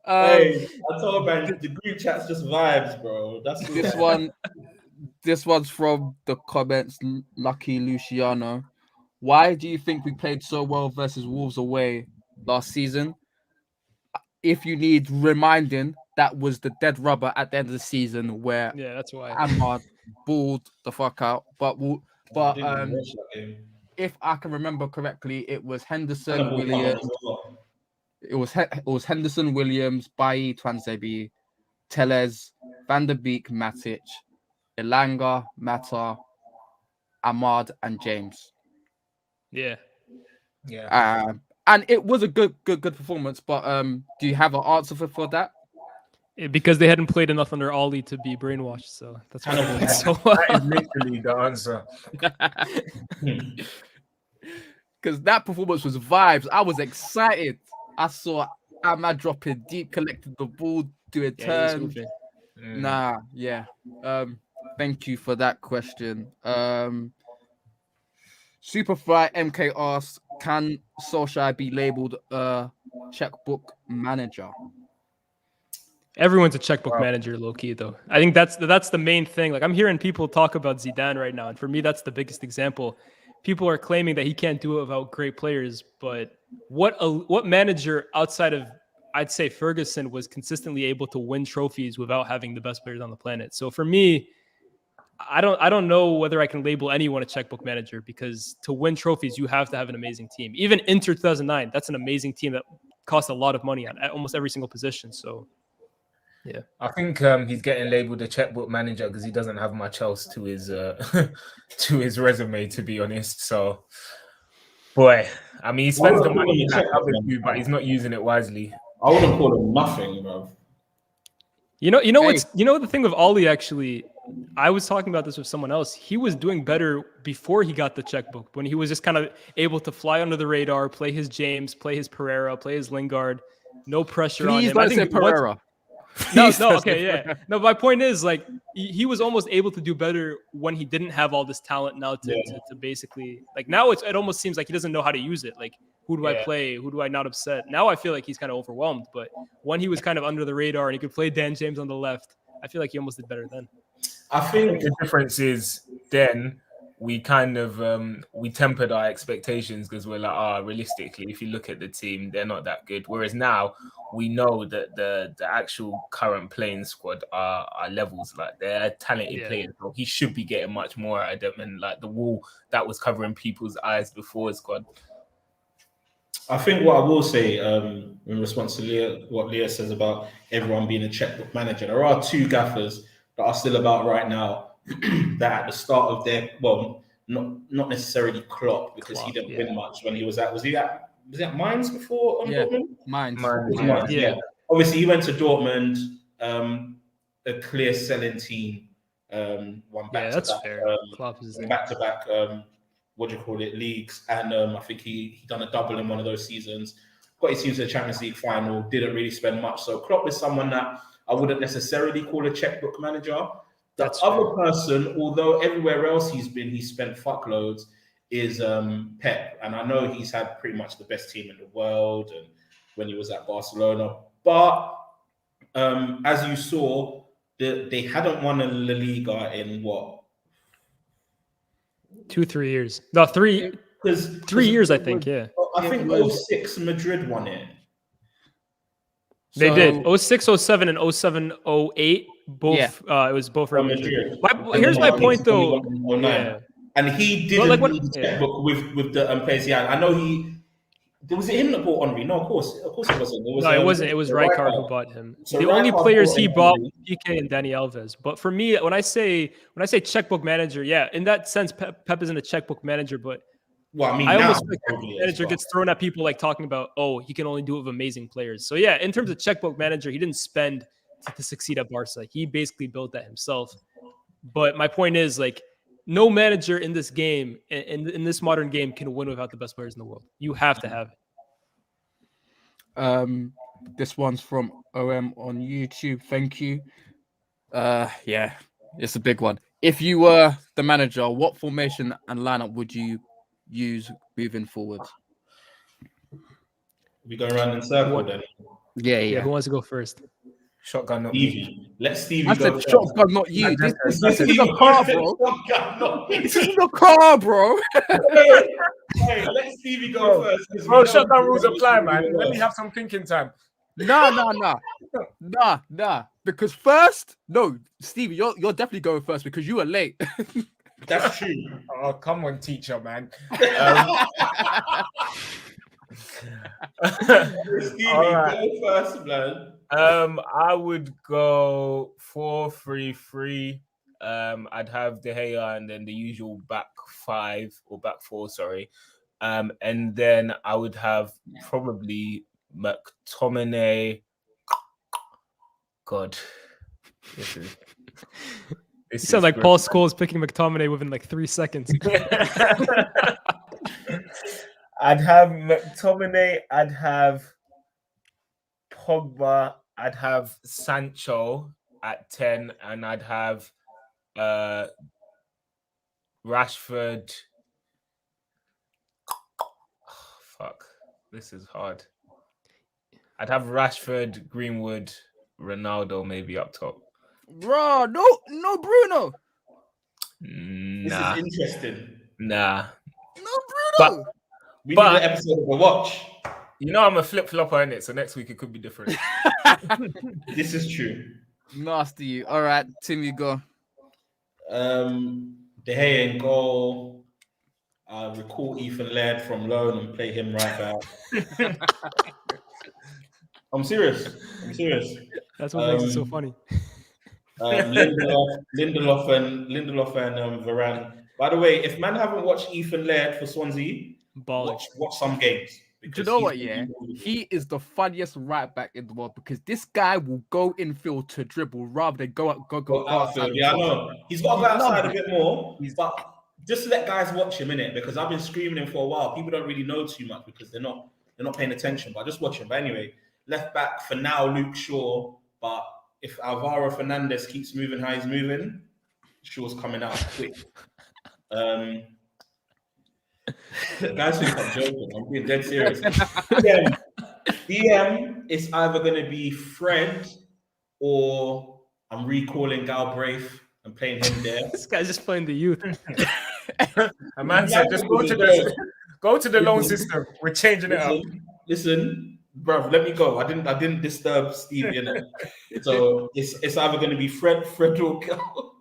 Hey, I told man, the group chat's just vibes, bro. That's This one's from the comments. Lucky Luciano. Why do you think we played so well versus Wolves away last season? If you need reminding, that was the dead rubber at the end of the season where Yeah, that's why. Ahmad balled the fuck out. But if I can remember correctly, it was Henderson, Williams. It was Henderson, Williams, Bailly, Twanzebe, Tellez, Van der Beek, Matic, Elanga, Mata, Ahmad, and James. Yeah. And it was a good performance. But do you have an answer for that? Because they hadn't played enough under Ollie to be brainwashed, so that's why they played so well. That is literally the answer. Because that performance was vibes. I was excited. I saw Ahmad dropping deep, collecting the ball, doing turns. Thank you for that question. Superfly MK asks, can Solskjaer be labeled a checkbook manager? Everyone's a checkbook manager, low key though. I think that's the main thing. Like I'm hearing people talk about Zidane right now, and for me, that's the biggest example. People are claiming that he can't do it without great players, but what manager outside of I'd say Ferguson was consistently able to win trophies without having the best players on the planet? So for me, I don't know whether I can label anyone a checkbook manager because to win trophies, you have to have an amazing team. Even Inter 2009, that's an amazing team that cost a lot of money at almost every single position. So. Yeah, I think he's getting labeled a checkbook manager because he doesn't have much else to his to his resume, to be honest. So, boy, I mean, he spends the money like others do, but he's not using it wisely. I wouldn't call him nothing, bro. You know what's the thing with Ollie actually. I was talking about this with someone else. He was doing better before he got the checkbook when he was just kind of able to fly under the radar, play his James, play his Pereira, play his Lingard, no pressure on him. Please don't say Pereira. No, okay, yeah. No, my point is like he was almost able to do better when he didn't have all this talent now to basically like now it almost seems like he doesn't know how to use it. Like who do I play? Who do I not upset? Now I feel like he's kind of overwhelmed. But when he was kind of under the radar and he could play Dan James on the left, I feel like he almost did better then. I I think think the difference is then we kind of we tempered our expectations because we're like, realistically, if you look at the team, they're not that good. Whereas now we know that the actual current playing squad are levels, like they're talented players. So he should be getting much more out of them, and like the wall that was covering people's eyes before is gone. I think what I will say in response to what Leah says about everyone being a checkbook manager, there are two gaffers that are still about right now that at the start of their not necessarily Klopp because he didn't win much when he was at Mainz before Dortmund? Mainz. Yeah. Obviously, he went to Dortmund, a clear selling team, one back to back. What do you call it? Leagues, and I think he done a double in one of those seasons. Got his team to the Champions League final. Didn't really spend much. So Klopp is someone that I wouldn't necessarily call a checkbook manager. The other person, although everywhere else he's been, he spent fuckloads, is Pep. And I know he's had pretty much the best team in the world and when he was at Barcelona. But as you saw, they hadn't won a La Liga in what? 2-3 years. No, 3 years, I think. Yeah. I think 06 Madrid won it. They did 06, 07, and 07, 08. Both. It was both Real Madrid. Here's my point, though. Yeah. And he didn't need the checkbook with the players. Yeah, I know he. Was it him that bought Henry? No, of course it wasn't. It wasn't. It was Rijkaard who bought him. So the only players he bought were PK and Dani Alves. But for me, when I say checkbook manager, in that sense, Pep isn't a checkbook manager. But I almost feel like manager gets thrown at people like talking about, he can only do it with amazing players. So in terms of checkbook manager, he didn't spend to succeed at Barca. He basically built that himself. But my point is, like, no manager in this game, in this modern game, can win without the best players in the world. You have to have it. This one's from OM on YouTube. Thank you. It's a big one. If you were the manager, what formation and lineup would you use moving forward? We go around in circle then. Yeah. Who wants to go first? Shotgun, not Stevie. Let Stevie go. I said shotgun, not you. This is a car, bro. This is a car, bro. Hey, let Stevie go first. Bro, shotgun rules apply, man. Let me have some thinking time. Nah. Because Stevie, you're definitely going first because you were late. That's true. Oh, come on, teacher, man. Stevie, go first, man. I would go 4-3-3. I'd have De Gea and then the usual back four, sorry. And then I would have probably McTominay. God, this you sound like Paul Scholes picking McTominay within like 3 seconds. I'd have McTominay. I'd have Pogba. I'd have Sancho at 10, and I'd have Rashford. Fuck, this is hard. I'd have Rashford, Greenwood, Ronaldo maybe up top. Bro, no Bruno. Nah. This is interesting. Nah. No Bruno. We need an episode of a watch. You know I'm a flip-flopper in it, so next week it could be different. This is true. Nasty. All right, Timi, go. De Gea in goal. Recall Ethan Laird from loan and play him right back. I'm serious. That's what makes it so funny. Lindelof and Varane. By the way, if man haven't watched Ethan Laird for Swansea, watch some games. Do you know what? Yeah, he is the funniest right back in the world because this guy will go infield to dribble rather than go outside. Yeah, I know. He's got to go outside a bit more, but just let guys watch him in it because I've been screaming him for a while. People don't really know too much because they're not paying attention. But just watch him. But anyway, left back for now, Luke Shaw. But if Alvaro Fernandez keeps moving how he's moving, Shaw's coming out quick. Guys think I'm joking. I'm being dead serious. DM is either going to be Fred or I'm recalling Galbraith. and playing him there. This guy's just playing the youth. A man said, just go to the loan system. We're changing it up. Listen, bro, let me go. I didn't disturb Stevie in it. So it's either going to be Fred or Gal.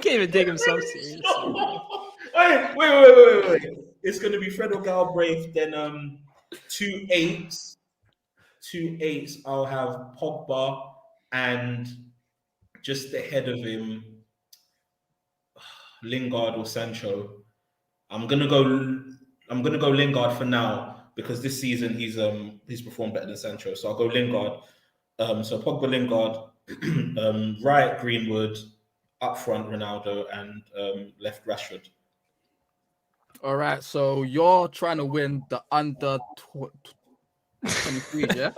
Can't even take himself seriously. Wait. It's going to be Fred or Galbraith. Then 2 8s. 2 8s. I'll have Pogba and just ahead of him, Lingard or Sancho. I'm gonna go Lingard for now because this season he's performed better than Sancho. So I'll go Lingard. So Pogba, Lingard, right Greenwood, up front Ronaldo, and left Rashford. All right, so you're trying to win the under 23, yeah?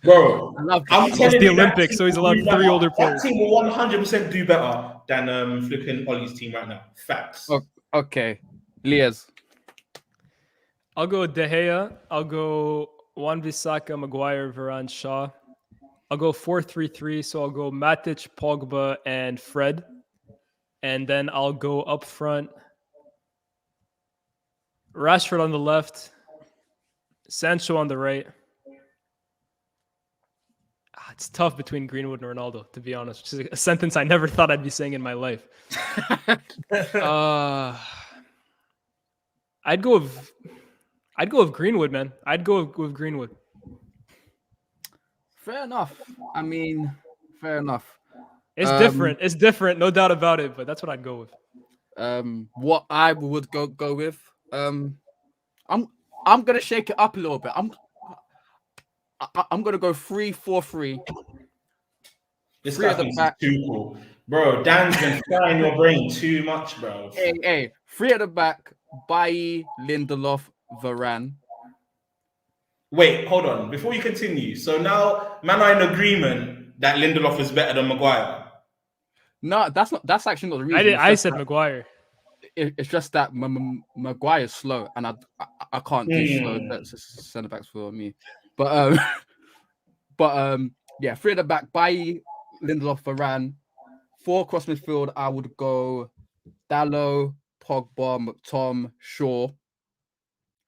Bro, I'm telling you, the Olympics, so he's allowed 3 older players. That team will 100% do better than flipping Ollie's team right now. Facts. Okay, Lyles. I'll go De Gea. I'll go Wan-Bissaka, Maguire, Varane, Shaw. I'll go 4-3-3. So I'll go Matic, Pogba, and Fred. And then I'll go up front. Rashford on the left. Sancho on the right. It's tough between Greenwood and Ronaldo, to be honest, which is a sentence I never thought I'd be saying in my life. I'd go with Greenwood, man. I'd go with Greenwood. Fair enough. I mean, fair enough. It's different. It's different, no doubt about it. But that's what I'd go with. What I would go with. I'm gonna shake it up a little bit. I'm gonna go 3-4-3. This Three guy at the thinks back. he's too cool. Bro, Dan's been frying your brain too much, bro. Hey, 3 at the back. Bailly, Lindelof, Varane. Wait, hold on. Before you continue, so now man are in agreement that Lindelof is better than Maguire. No, that's actually not the reason. I said Maguire. It's just that Maguire's slow, and I can't do slow centre backs for me. But yeah, 3 at the back. Bailly, Lindelof, Varane. 4 across midfield. I would go Dalot, Pogba, McTom, Shaw,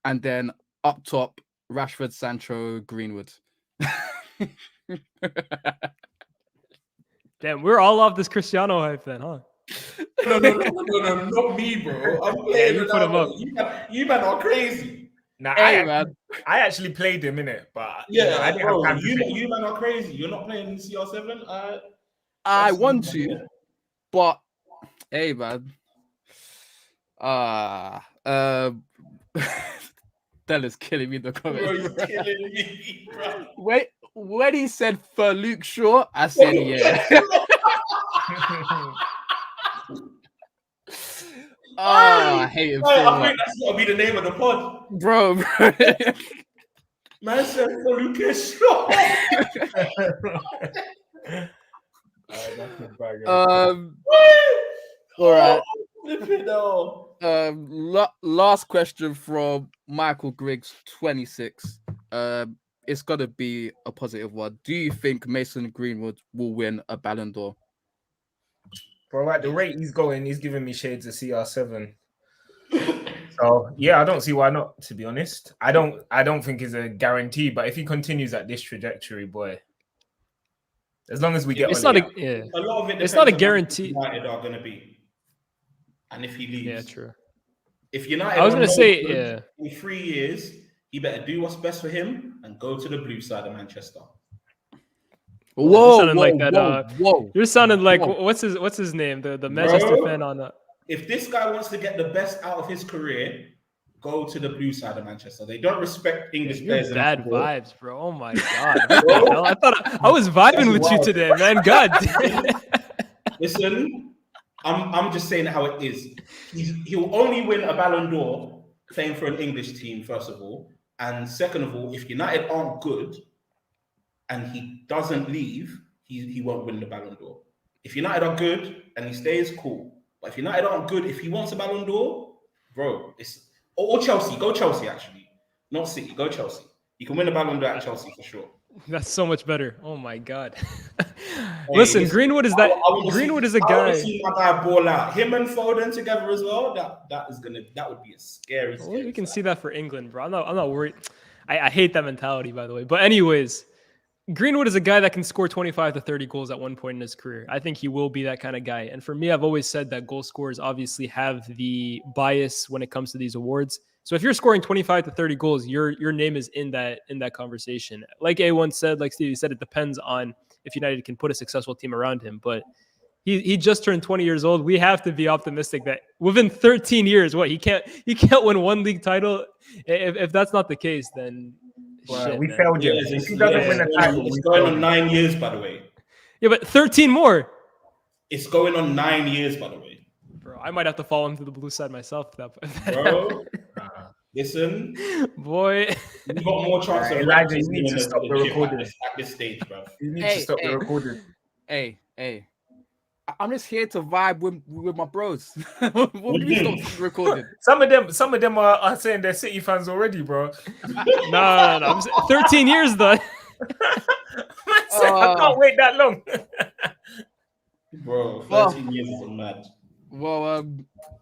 and then up top, Rashford, Sancho, Greenwood. Damn, we're all off this Cristiano hype then, huh? No, not me, bro. I'm playing you put him up. You man are crazy. Nah, Hey, man. I actually played him in it, but Yeah, I didn't bro, have time to play. you man are crazy. You're not playing CR7. I want to, but hey, man. Della's killing me in the comments. Bro, you're killing me, bro. Wait, when he said for Luke Shaw, I said yeah. I hate him so I much. think that's gotta be the name of the pod. Bro. Man said for Lucas Shaw. All right. Flip it though. Last question from Michael Griggs, 26. It's gonna be a positive one. Do you think Mason Greenwood will win a Ballon d'Or? Bro, at the rate he's going, he's giving me shades of CR7. So yeah, I don't see why not. To be honest, I don't think it's a guarantee. But if he continues at this trajectory, boy, as long as we get, it's on not it, A lot of it. It's not a depends on guarantee. how United are gonna be, and if he leaves. Yeah, true. If United, I was gonna are no say, good yeah. in 3 years, he better do what's best for him and go to the blue side of Manchester. Whoa, sounding like that, whoa. You're sounding like what's his name? The Manchester fan on that. If this guy wants to get the best out of his career, go to the blue side of Manchester. They don't respect English You're players. bad enough. vibes, bro. Oh my god. What the hell? I thought I was vibing with you today, man. God. Listen, I'm just saying how it is. He'll only win a Ballon d'Or playing for an English team, first of all. And second of all, if United aren't good and he doesn't leave, he won't win the Ballon d'Or. If United are good and he stays, cool. But if United aren't good, if he wants a Ballon d'Or, bro, or Chelsea. Go Chelsea, actually. Not City. Go Chelsea. You can win a Ballon d'Or at Chelsea for sure. That's so much better. Oh my god. Listen, Greenwood is that. Greenwood is a I want guy. to see my guy ball out. Him and Foden together as well. That would be a scary. Well, scary we can sight. see that for England, bro. I'm not worried. I hate that mentality, by the way. But anyways, Greenwood is a guy that can score 25 to 30 goals at one point in his career. I think he will be that kind of guy. And for me, I've always said that goal scorers obviously have the bias when it comes to these awards. So if you're scoring 25 to 30 goals, your name is in that conversation. Like A1 said, like Stevie said, it depends on if United can put a successful team around him. But he just turned 20 years old. We have to be optimistic that within 13 years, he can't win one league title. If that's not the case, then shit, we man. failed him. Yes, If he doesn't win a title, it's we going failed on him. 9 years, by the way. Yeah, but 13 more. It's going on 9 years, by the way. Bro, I might have to fall into the blue side myself. Bro, listen, boy. you got more chance than Elijah, you Rodgers need to winning stop the chip recording. at this stage, bro. You need to stop the recording. Hey. I'm just here to vibe with my bros. What do you mean stop recording? Some of them are saying they're City fans already, bro. No. I'm 13 years though. I can't wait that long. Bro, 13 years is mad. Well,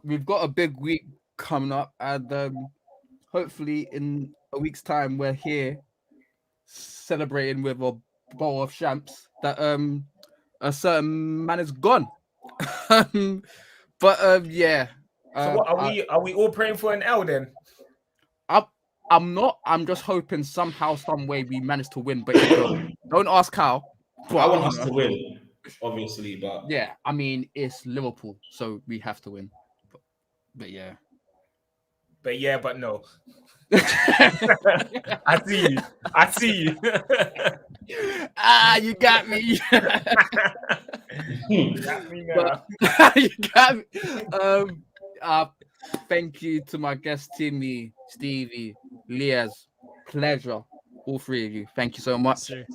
we've got a big week coming up, and hopefully in a week's time we're here celebrating with a bowl of champs that a certain man is gone. Yeah. So what are we all praying for an L then? I'm not. I'm just hoping somehow, some way we manage to win. But don't ask how. But, I want us to win, obviously, but yeah, I mean it's Liverpool, so we have to win. But yeah. But yeah, but no. I see you. You got me. You got me now. You got me. Thank you to my guests, Timi, Stevie, Lyles. Pleasure, all three of you. Thank you so much. Sir.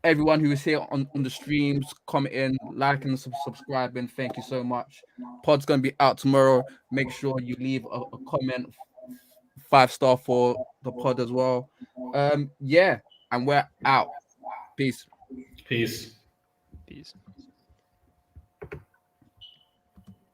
Everyone who is here on the streams, commenting, liking, subscribing, thank you so much. Pod's going to be out tomorrow. Make sure you leave a comment, 5-star for the pod as well. Yeah, and we're out. Peace. peace. Peace.